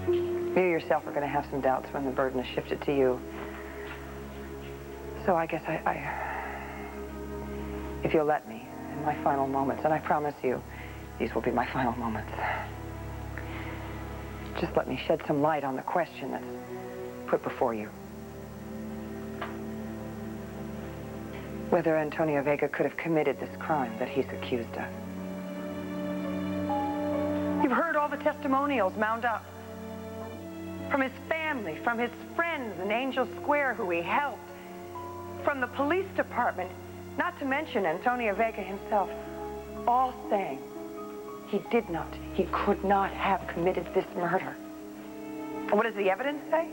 You yourself are going to have some doubts when the burden is shifted to you. So I guess if you'll let me, in my final moments, and I promise you, these will be my final moments, just let me shed some light on the question that's put before you. Whether Antonio Vega could have committed this crime that he's accused of. You've heard all the testimonials mound up. From his family, from his friends in Angel Square who he helped, from the police department, not to mention Antonio Vega himself, all saying he did not, he could not have committed this murder. And what does the evidence say?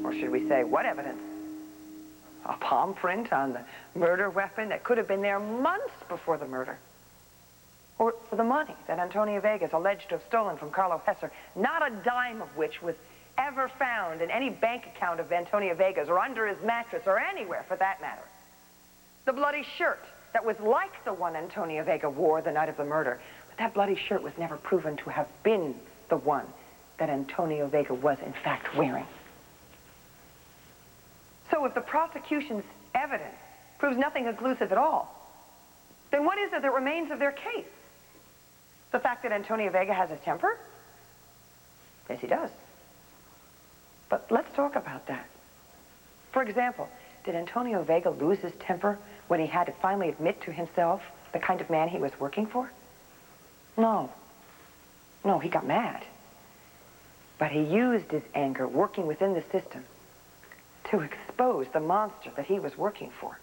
Or should we say, what evidence? A palm print on the murder weapon that could have been there months before the murder. Or for the money that Antonio Vega is alleged to have stolen from Carlo Hesser, not a dime of which was ever found in any bank account of Antonio Vega's or under his mattress or anywhere for that matter. The bloody shirt that was like the one Antonio Vega wore the night of the murder, but that bloody shirt was never proven to have been the one that Antonio Vega was in fact wearing. So if the prosecution's evidence proves nothing conclusive at all, then what is it that remains of their case? The fact that Antonio Vega has a temper? Yes, he does. But let's talk about that. For example, did Antonio Vega lose his temper when he had to finally admit to himself the kind of man he was working for? No. No, he got mad. But he used his anger working within the system to expose the monster that he was working for.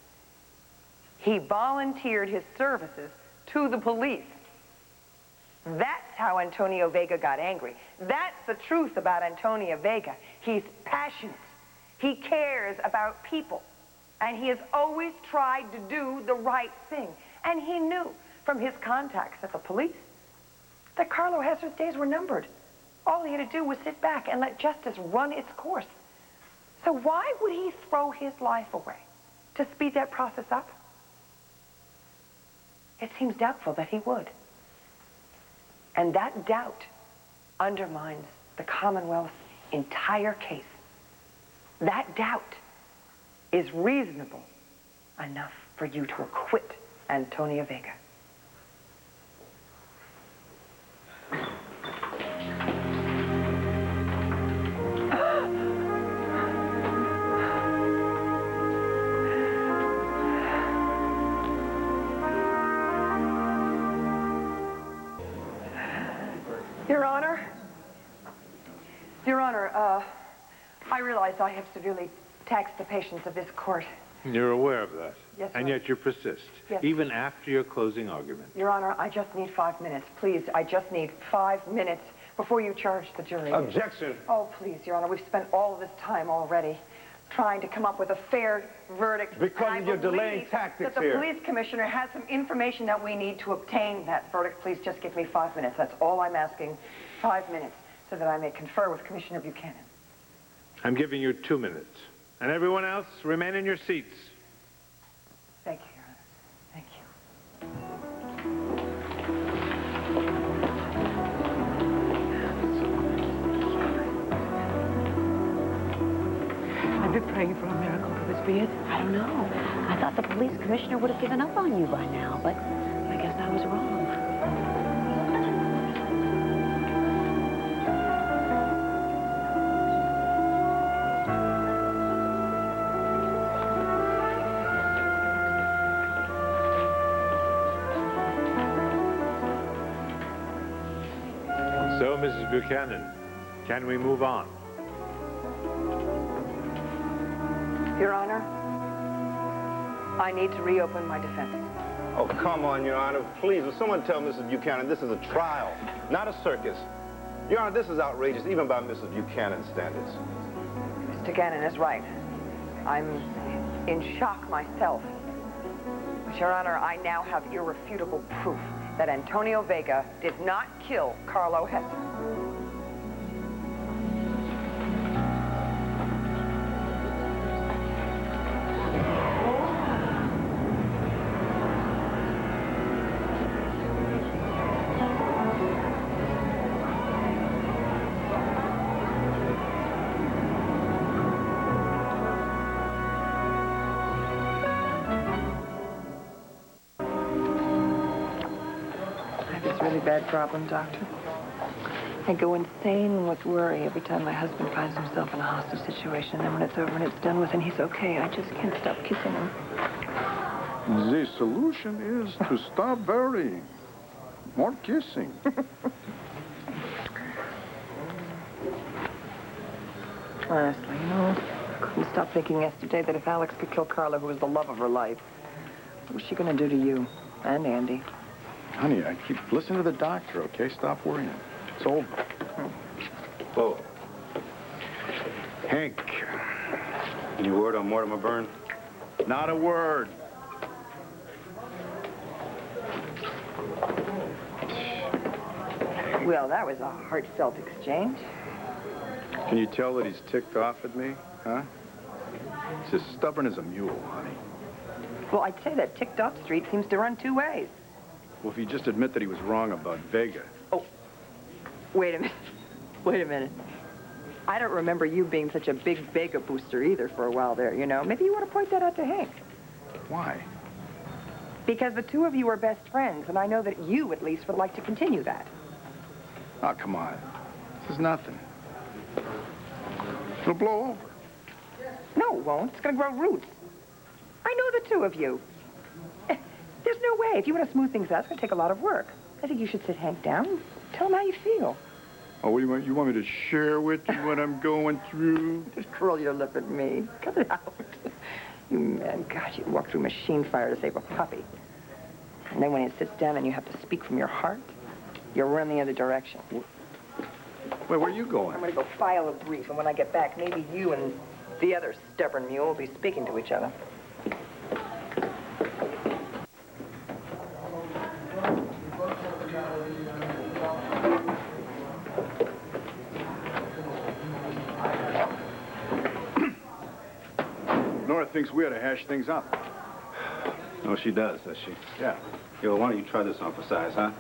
He volunteered his services to the police. That's how Antonio Vega got angry. That's the truth about Antonio Vega. He's passionate. He cares about people. And he has always tried to do the right thing. And he knew from his contacts at the police that Carlo Hesser's days were numbered. All he had to do was sit back and let justice run its course. So why would he throw his life away to speed that process up? It seems doubtful that he would. And that doubt undermines the Commonwealth's entire case. That doubt is reasonable enough for you to acquit Antonio Vega. Your Honor, I realize I have severely taxed the patience of this court. You're aware of that? Yes, and Your yet you persist, Yes. even after your closing argument. Your Honor, I just need 5 minutes. Please, I just need 5 minutes before you charge the jury. Objection. Oh, please, Your Honor, we've spent all of this time already trying to come up with a fair verdict. Because of your delaying believe tactics that the here. police commissioner has some information that we need to obtain that verdict. Please just give me 5 minutes. That's all I'm asking. 5 minutes, so that I may confer with Commissioner Buchanan. I'm giving you 2 minutes. And everyone else, remain in your seats. Thank you, Your Honor. Thank you. I've been praying for a miracle. Could this be it? I don't know. I thought the police commissioner would have given up on you by now, but I guess I was wrong. So, Mrs. Buchanan, can we move on? Your Honor, I need to reopen my defense. Oh, come on, Your Honor. Please, will someone tell Mrs. Buchanan this is a trial, not a circus? Your Honor, this is outrageous, even by Mrs. Buchanan's standards. Mr. Gannon is right. I'm in shock myself. But, Your Honor, I now have irrefutable proof that Antonio Vega did not kill Carlo Hesser. Bad problem, Doctor. I go insane with worry every time my husband finds himself in a hostage situation. And when it's over and it's done with and he's okay, I just can't stop kissing him. The solution is to stop worrying. More kissing. Honestly, you know, I couldn't stop thinking yesterday that if Alex could kill Carla, who was the love of her life, what was she going to do to you and Andy? Honey, I keep listening to the doctor, okay? Stop worrying. It's over. Oh. Hank, any word on Mortimer Byrne? Not a word. Well, that was a heartfelt exchange. Can you tell that he's ticked off at me, huh? He's as stubborn as a mule, honey. Well, I'd say that ticked off street seems to run two ways. Well, if he'd just admit that he was wrong about Vega. Oh, wait a minute. Wait a minute. I don't remember you being such a big Vega booster either for a while there, you know. Maybe you want to point that out to Hank. Why? Because the two of you are best friends, and I know that you, at least, would like to continue that. Oh, come on. This is nothing. It'll blow over. No, it won't. It's going to grow roots. I know the two of you. There's no way. If you want to smooth things out, it's going to take a lot of work. I think you should sit Hank down and tell him how you feel. Oh, what do you want? You want me to share with you what I'm going through? Just curl your lip at me. Cut it out. You man, gosh, you walk through machine fire to save a puppy. And then when it sits down and you have to speak from your heart, you run the other direction. Wait, where are you going? I'm going to go file a brief, and when I get back, maybe you and the other stubborn mule will be speaking to each other. Nora thinks we ought to hash things out. Oh, she does she? Yeah. Yo, why don't you try this on for size, huh?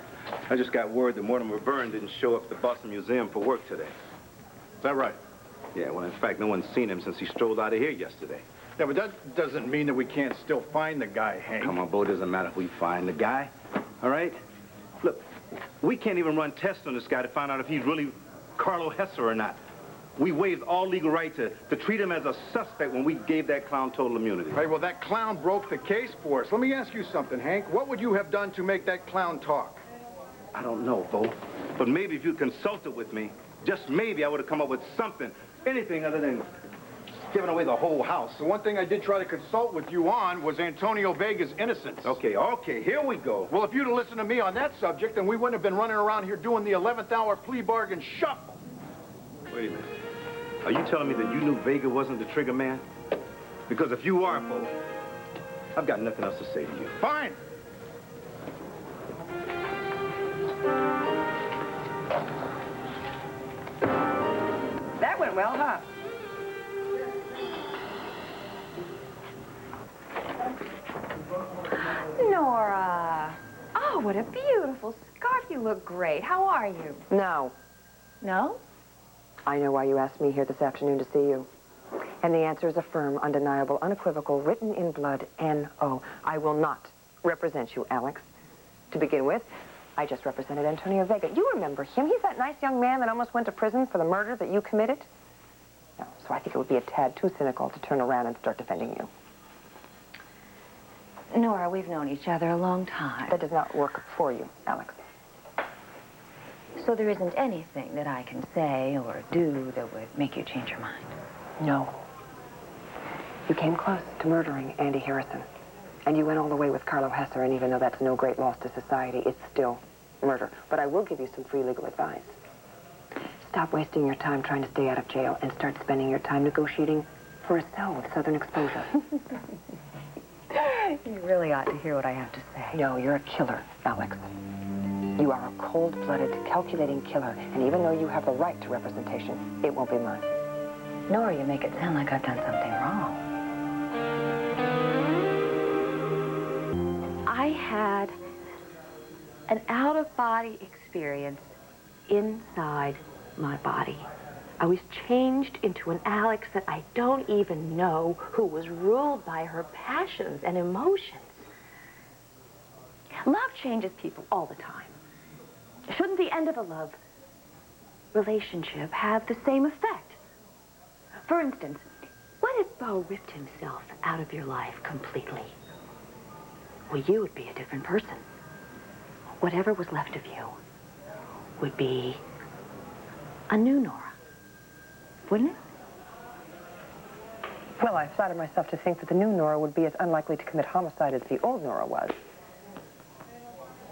I just got word that Mortimer Byrne didn't show up at the Boston Museum for work today. Is that right? Yeah, well, in fact, no one's seen him since he strolled out of here yesterday. Yeah, but that doesn't mean that we can't still find the guy, Hank. Come on, Bo, it doesn't matter if we find the guy, all right? Look, we can't even run tests on this guy to find out if he's really Carlo Hesser or not. We waived all legal right to treat him as a suspect when we gave that clown total immunity. Right, well, that clown broke the case for us. Let me ask you something, Hank. What would you have done to make that clown talk? I don't know, Bo, but maybe if you consulted with me, just maybe I would have come up with something, anything other than giving away the whole house. The one thing I did try to consult with you on was Antonio Vega's innocence. Okay, here we go. Well, if you'd have listened to me on that subject, then we wouldn't have been running around here doing the 11th hour plea bargain shuffle. Wait a minute. Are you telling me that you knew Vega wasn't the trigger man? Because if you are, Bo, I've got nothing else to say to you. Fine. That went well, huh? Nora. Oh, what a beautiful scarf. You look great. How are you? No. No? I know why you asked me here this afternoon to see you. And the answer is a firm, undeniable, unequivocal, written in blood, N-O. I will not represent you, Alex. To begin with, I just represented Antonio Vega. You remember him. He's that nice young man that almost went to prison for the murder that you committed. No, so I think it would be a tad too cynical to turn around and start defending you. Nora, we've known each other a long time. That does not work for you, Alex. So there isn't anything that I can say or do that would make you change your mind? No. You came close to murdering Andy Harrison. And you went all the way with Carlo Hesser, and even though that's no great loss to society, it's still murder. But I will give you some free legal advice. Stop wasting your time trying to stay out of jail and start spending your time negotiating for a cell with Southern exposure. You really ought to hear what I have to say. No, you're a killer, Alex. You are a cold-blooded, calculating killer, and even though you have the right to representation, it won't be mine. Nora, you make it sound like I've done something wrong. I had an out-of-body experience inside my body. I was changed into an Alex that I don't even know, who was ruled by her passions and emotions. Love changes people all the time. Shouldn't the end of a love relationship have the same effect? For instance, what if Bo ripped himself out of your life completely? Well, you would be a different person. Whatever was left of you would be a new Nora, wouldn't it? Well, I flatter myself to think that the new Nora would be as unlikely to commit homicide as the old Nora was.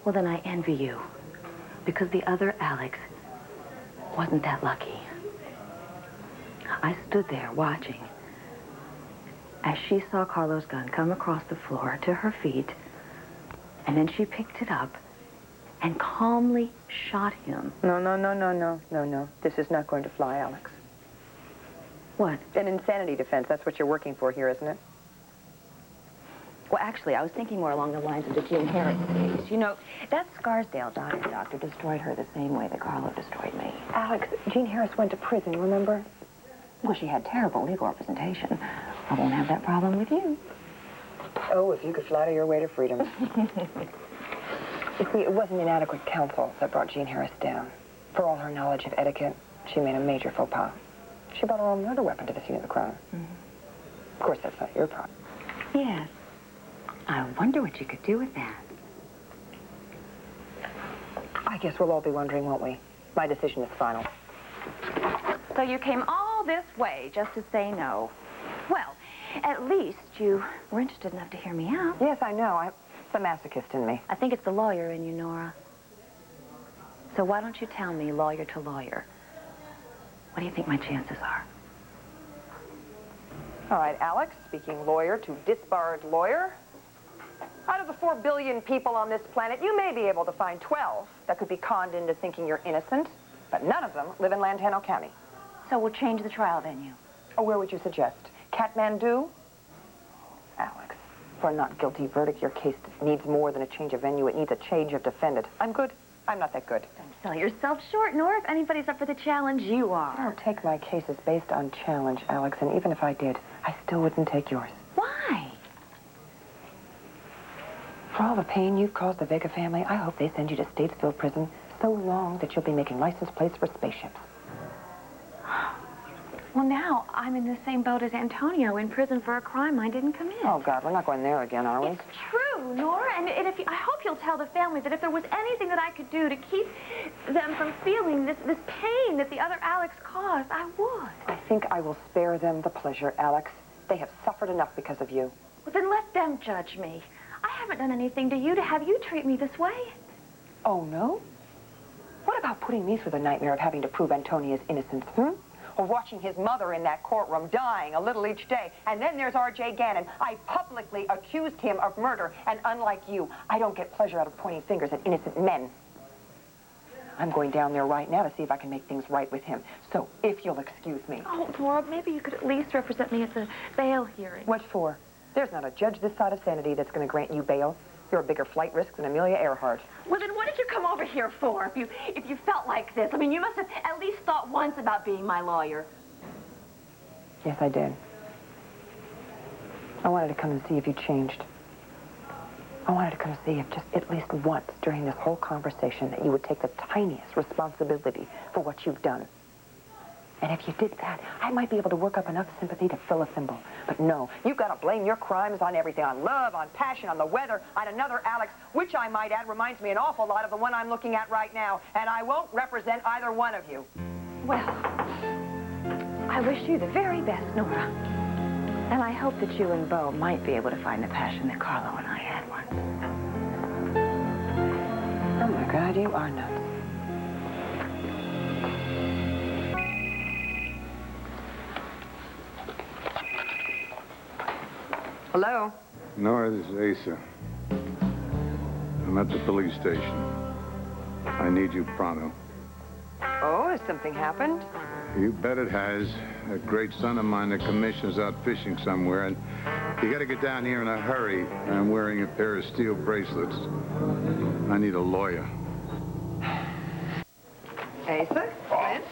Well, then I envy you, because the other Alex wasn't that lucky. I stood there watching as she saw Carlo's gun come across the floor to her feet, and then she picked it up and calmly shot him. No. This is not going to fly, Alex. What? An insanity defense. That's what you're working for here, isn't it? Well, actually, I was thinking more along the lines of the Jean Harris case. You know, that Scarsdale dive doctor destroyed her the same way that Carlo destroyed me. Alex, Jean Harris went to prison, remember? Well, she had terrible legal representation. I won't have that problem with you. Oh, if you could flatter your way to freedom. You see, it wasn't inadequate counsel that brought Jean Harris down. For all her knowledge of etiquette, she made a major faux pas. She brought her own murder weapon to the scene of the crime. Of course, that's not your problem. Yes. I wonder what you could do with that. I guess we'll all be wondering, won't we? My decision is final. So you came all this way just to say no. Well, at least you were interested enough to hear me out. Yes, I know. It's the masochist in me. I think it's the lawyer in you, Nora. So why don't you tell me, lawyer to lawyer, what do you think my chances are? All right, Alex, speaking lawyer to disbarred lawyer. Out of the 4 billion people on this planet, you may be able to find 12 that could be conned into thinking you're innocent, but none of them live in Lantano County. So we'll change the trial venue. Oh, where would you suggest? Kathmandu? Alex, for a not guilty verdict, your case needs more than a change of venue. It needs a change of defendant. I'm good. I'm not that good. Don't sell yourself short, Nora. If anybody's up for the challenge, you are. I don't take my cases based on challenge, Alex, and even if I did, I still wouldn't take yours. Why? For all the pain you've caused the Vega family, I hope they send you to Statesville prison so long that you'll be making license plates for spaceships. Well, now I'm in the same boat as Antonio, in prison for a crime I didn't commit. Oh, God, we're not going there again, are we? It's true, Nora, and if you, I hope you'll tell the family that if there was anything that I could do to keep them from feeling this pain that the other Alex caused, I would. I think I will spare them the pleasure, Alex. They have suffered enough because of you. Well, then let them judge me. I haven't done anything to you to have you treat me this way. Oh, no? What about putting me through the nightmare of having to prove Antonia's innocence, Or watching his mother in that courtroom dying a little each day. And then there's R.J. Gannon. I publicly accused him of murder. And unlike you, I don't get pleasure out of pointing fingers at innocent men. I'm going down there right now to see if I can make things right with him. So, if you'll excuse me. Oh, Nora, maybe you could at least represent me at the bail hearing. What for? There's not a judge this side of sanity that's going to grant you bail. You're a bigger flight risk than Amelia Earhart. Well, then what did you come over here for if you felt like this? I mean, you must have at least thought once about being my lawyer. Yes, I did. I wanted to come and see if you changed. I wanted to come see if just at least once during this whole conversation that you would take the tiniest responsibility for what you've done. And if you did that, I might be able to work up enough sympathy to fill a thimble. But no, you've got to blame your crimes on everything, on love, on passion, on the weather, on another Alex, which I might add reminds me an awful lot of the one I'm looking at right now. And I won't represent either one of you. Well, I wish you the very best, Nora. And I hope that you and Bo might be able to find the passion that Carlo and I had once. Oh, my God, you are nuts. Hello? Nora, this is Asa. I'm at the police station. I need you pronto. Oh, has something happened? You bet it has. A great son of mine, the commissioner's out fishing somewhere, and you gotta get down here in a hurry. I'm wearing a pair of steel bracelets. I need a lawyer. Asa? Clint?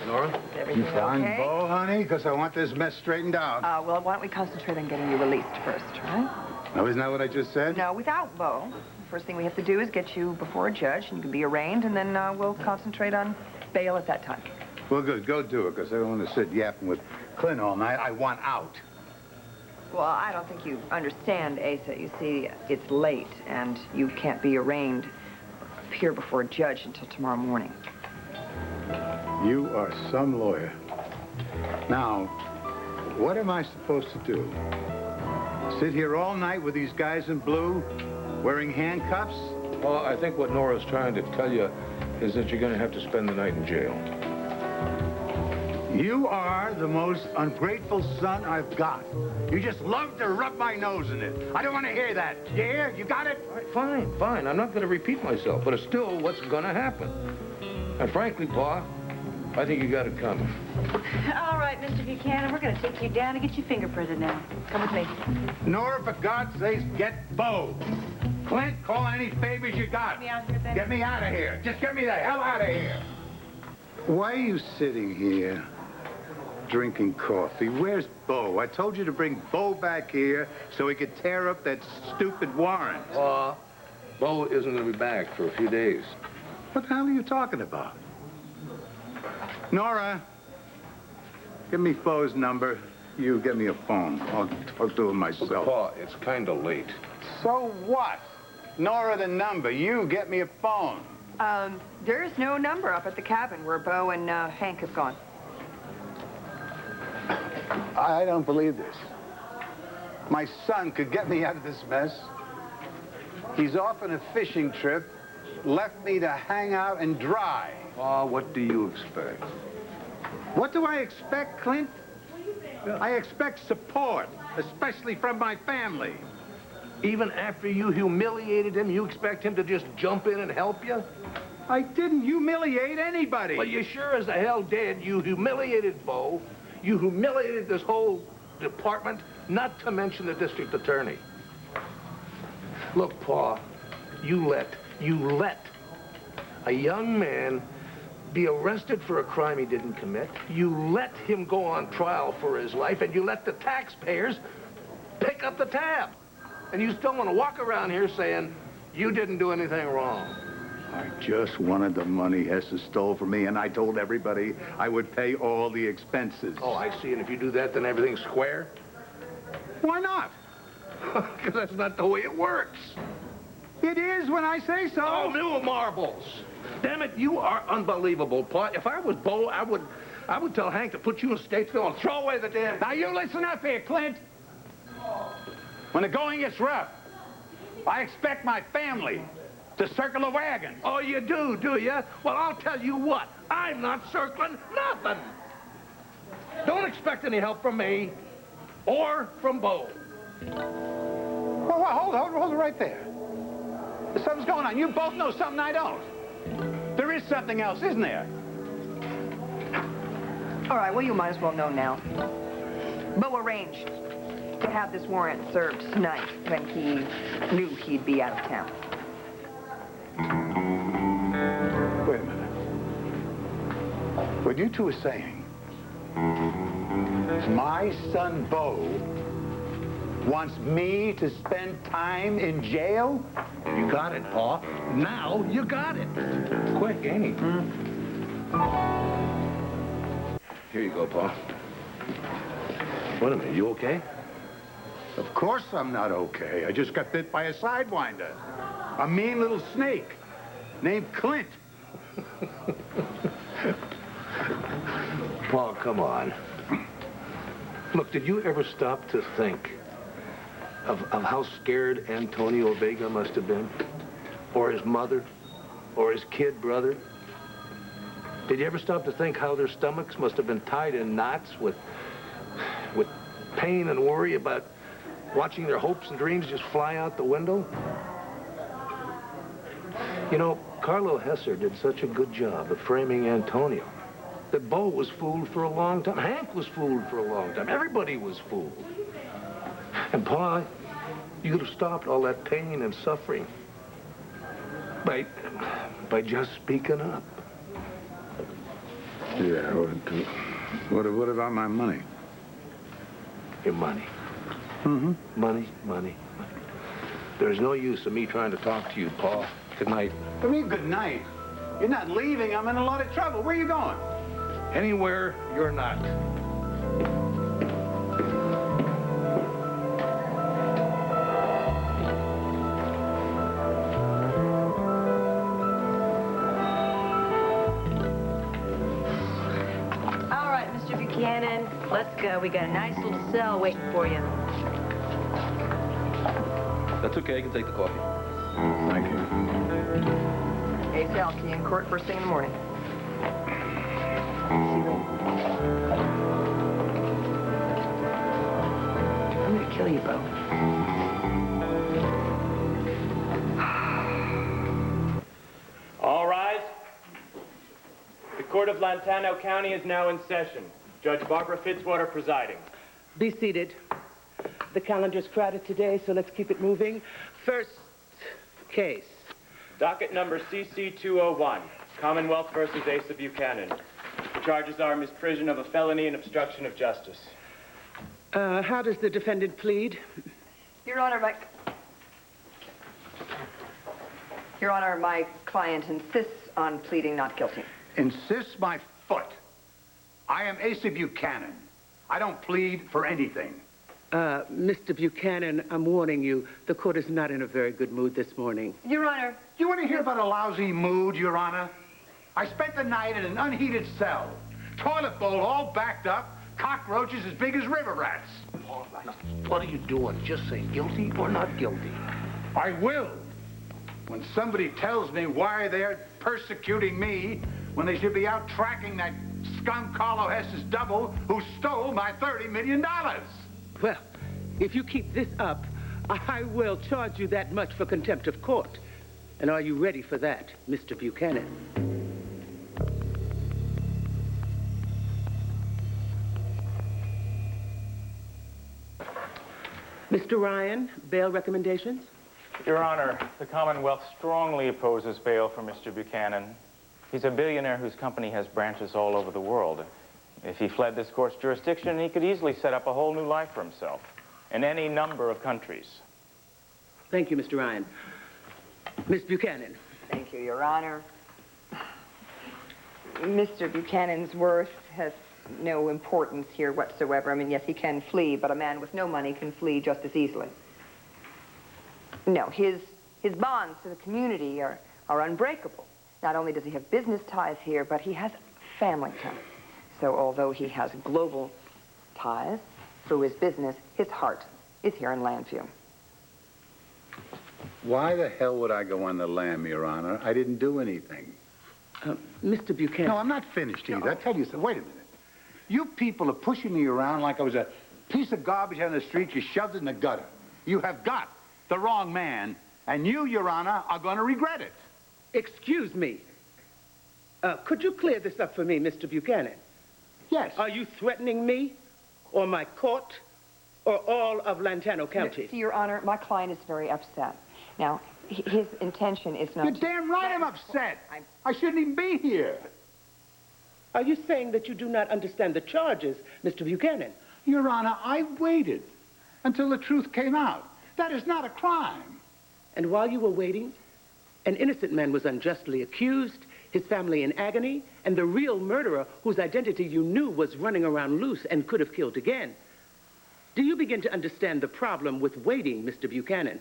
Nora? Is everything okay? Bo, honey? Because I want this mess straightened out. Well, why don't we concentrate on getting you released first, all right? Oh, isn't that what I just said? No, without Bo. First thing we have to do is get you before a judge, and you can be arraigned, and then we'll concentrate on bail at that time. Well, good. Go do it, because I don't want to sit yapping with Clint all night. I want out. Well, I don't think you understand, Asa. You see, it's late, and you can't be arraigned, appear before a judge until tomorrow morning. You are some lawyer. Now, what am I supposed to do? Sit here all night with these guys in blue, wearing handcuffs? Well, I think what Nora's trying to tell you is that you're going to have to spend the night in jail. You are the most ungrateful son I've got. You just love to rub my nose in it. I don't want to hear that. You hear? You got it? All right, fine, fine. I'm not going to repeat myself, but it's still what's going to happen. And frankly, Pa, I think you got it coming. All right, Mr. Buchanan, we're going to take you down and get you fingerprinted now. Come with me. Nora, for God's sakes, get Bo. Clint, call any favors you got. Get me out here, then. Get me out of here. Just get me the hell out of here. Why are you sitting here drinking coffee? Where's Bo? I told you to bring Bo back here so he could tear up that stupid warrant. Pa, Bo isn't going to be back for a few days. What the hell are you talking about? Nora, give me Bo's number. You get me a phone. I'll talk to him myself. Pa, it's kind of late. So what? Nora, the number. You get me a phone. There's no number up at the cabin where Bo and Hank have gone. I don't believe this. My son could get me out of this mess. He's off on a fishing trip, left me to hang out and dry. Pa, what do you expect? What do I expect, Clint? I expect support, especially from my family. Even after you humiliated him, you expect him to just jump in and help you? I didn't humiliate anybody. Well, you sure as the hell did. You humiliated Bo. You humiliated this whole department, not to mention the district attorney. Look, Pa, you let a young man be arrested for a crime he didn't commit. You let him go on trial for his life, and you let the taxpayers pick up the tab. And you still want to walk around here saying you didn't do anything wrong. I just wanted the money Hester stole from me, and I told everybody I would pay all the expenses. Oh, I see. And if you do that, then everything's square? Why not? Because that's not the way it works. It is when I say so. Oh, new marbles. Damn it, you are unbelievable, Pa. If I was Bo, I would tell Hank to put you in Statesville and throw away the damn... Now, you listen up here, Clint. When the going gets rough, I expect my family to circle the wagon. Oh, you do you? Well, I'll tell you what. I'm not circling nothing. Don't expect any help from me or from Bo. Well, hold it right there. Something's going on. You both know something I don't. There is something else, isn't there? All right, well, you might as well know now. Bo arranged to have this warrant served tonight when he knew he'd be out of town. Wait a minute. What you two are saying, my son Bo wants me to spend time in jail? You got it, Pa. Now you got it. Quick, ain't he? Here you go, Pa. Wait a minute, you okay? Of course I'm not okay. I just got bit by a sidewinder. A mean little snake named Clint. Pa, come on. Look, did you ever stop to think of how scared Antonio Vega must have been? Or his mother? Or his kid brother? Did you ever stop to think how their stomachs must have been tied in knots with pain and worry about watching their hopes and dreams just fly out the window? You know, Carlo Hesser did such a good job of framing Antonio that Bo was fooled for a long time. Hank was fooled for a long time. Everybody was fooled. And Pa, you could have stopped all that pain and suffering by just speaking up. Yeah, what about my money? Your money. Mm-hmm. Money. There's no use of me trying to talk to you, Pa. Good night. I mean, good night. You're not leaving. I'm in a lot of trouble. Where are you going? Anywhere you're not. All right, Mr. Buchanan, let's go. We got a nice little cell waiting for you. That's okay. I can take the coffee. Thank you. Hey, Sal, see you in court first thing in the morning. I'm gonna kill you, Bo. All rise. The Court of Lantano County is now in session. Judge Barbara Fitzwater presiding. Be seated. The calendar's crowded today, so let's keep it moving. First case. Docket number CC-201, Commonwealth versus Asa Buchanan. The charges are misprision of a felony and obstruction of justice. How does the defendant plead? Your Honor, my client insists on pleading not guilty. Insists my foot. I am Asa Buchanan. I don't plead for anything. Mr. Buchanan, I'm warning you, the court is not in a very good mood this morning. Your Honor. You want to hear about a lousy mood, Your Honor? I spent the night in an unheated cell, toilet bowl all backed up, cockroaches as big as river rats. All right. What are you doing? Just say guilty or not guilty. I will. When somebody tells me why they're persecuting me when they should be out tracking that scum Carlo Hess's double who stole my $30 million. Well, if you keep this up, I will charge you that much for contempt of court. And are you ready for that, Mr. Buchanan? Mr. Ryan, bail recommendations? Your Honor, the Commonwealth strongly opposes bail for Mr. Buchanan. He's a billionaire whose company has branches all over the world. If he fled this court's jurisdiction, he could easily set up a whole new life for himself in any number of countries. Thank you, Mr. Ryan. Miss Buchanan. Thank you, Your Honor. Mr. Buchanan's worth has no importance here whatsoever. I mean, yes, he can flee, but a man with no money can flee just as easily. No, his bonds to the community are unbreakable. Not only does he have business ties here, but he has family ties. So although he has global ties through his business, his heart is here in Landview. Why the hell would I go on the lam, Your Honor? I didn't do anything. Mr. Buchanan. No, I'm not finished either. I tell you something. Wait a minute. You people are pushing me around like I was a piece of garbage on the street you shoved in the gutter. You have got the wrong man, and you, Your Honor, are going to regret it. Excuse me. Could you clear this up for me, Mr. Buchanan? Yes. Are you threatening me, or my court, or all of Lantano County? See, Your Honor, my client is very upset. Now, his intention is not... You're damn right I'm upset. I shouldn't even be here. Are you saying that you do not understand the charges, Mr. Buchanan? Your Honor, I waited until the truth came out. That is not a crime. And while you were waiting, an innocent man was unjustly accused, his family in agony, and the real murderer whose identity you knew was running around loose and could have killed again. Do you begin to understand the problem with waiting, Mr. Buchanan?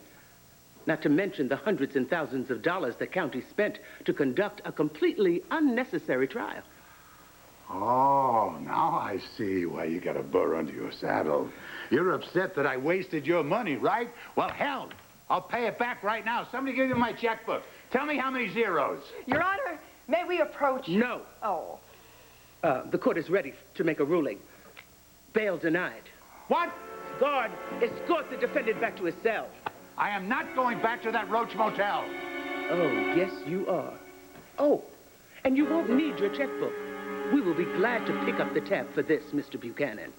Not to mention the hundreds and thousands of dollars the county spent to conduct a completely unnecessary trial. Oh, now I see why you got a burr under your saddle. You're upset that I wasted your money, right? Well, hell, I'll pay it back right now. Somebody give me my checkbook. Tell me how many zeros. Your Honor, may we approach... No. Oh. The court is ready to make a ruling. Bail denied. What? Guard, escort the defendant back to his cell. I am not going back to that Roach Motel. Oh, yes, you are. Oh, and you won't need your checkbook. We will be glad to pick up the tab for this, Mr. Buchanan.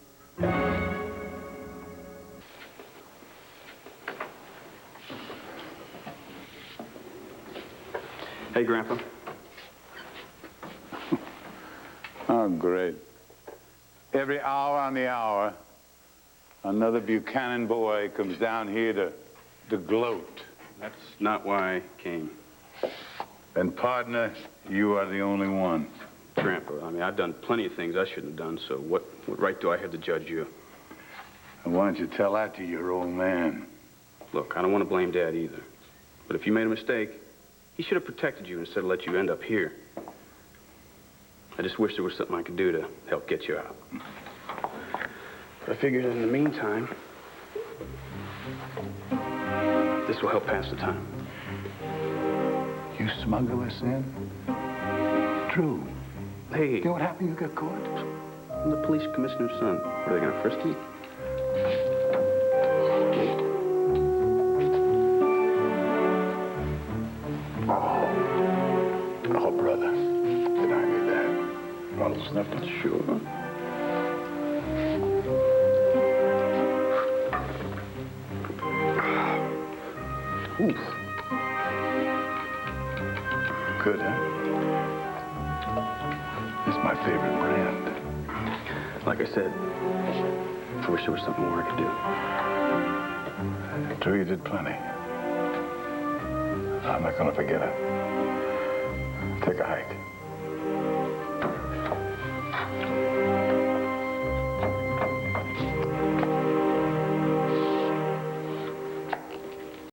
Hey, Grandpa. Oh, great. Every hour on the hour, another Buchanan boy comes down here to gloat. That's not why I came. And partner, you are the only one. Grandpa, I mean, I've done plenty of things I shouldn't have done, so what right do I have to judge you? And why don't you tell that to your old man? Look, I don't want to blame Dad either. But if you made a mistake, he should have protected you instead of let you end up here. I just wish there was something I could do to help get you out. But I figured in the meantime, this will help pass the time. You smuggle us in? True. Hey. You know what happened? You got caught? I'm the police commissioner's son. What, are they gonna frisk you? Oh, brother. Did I need that? All that's left, sure. Oof. Good, huh? It's my favorite brand. Like I said, I wish there was something more I could do. True, you did plenty. I'm not gonna forget it. Take a hike.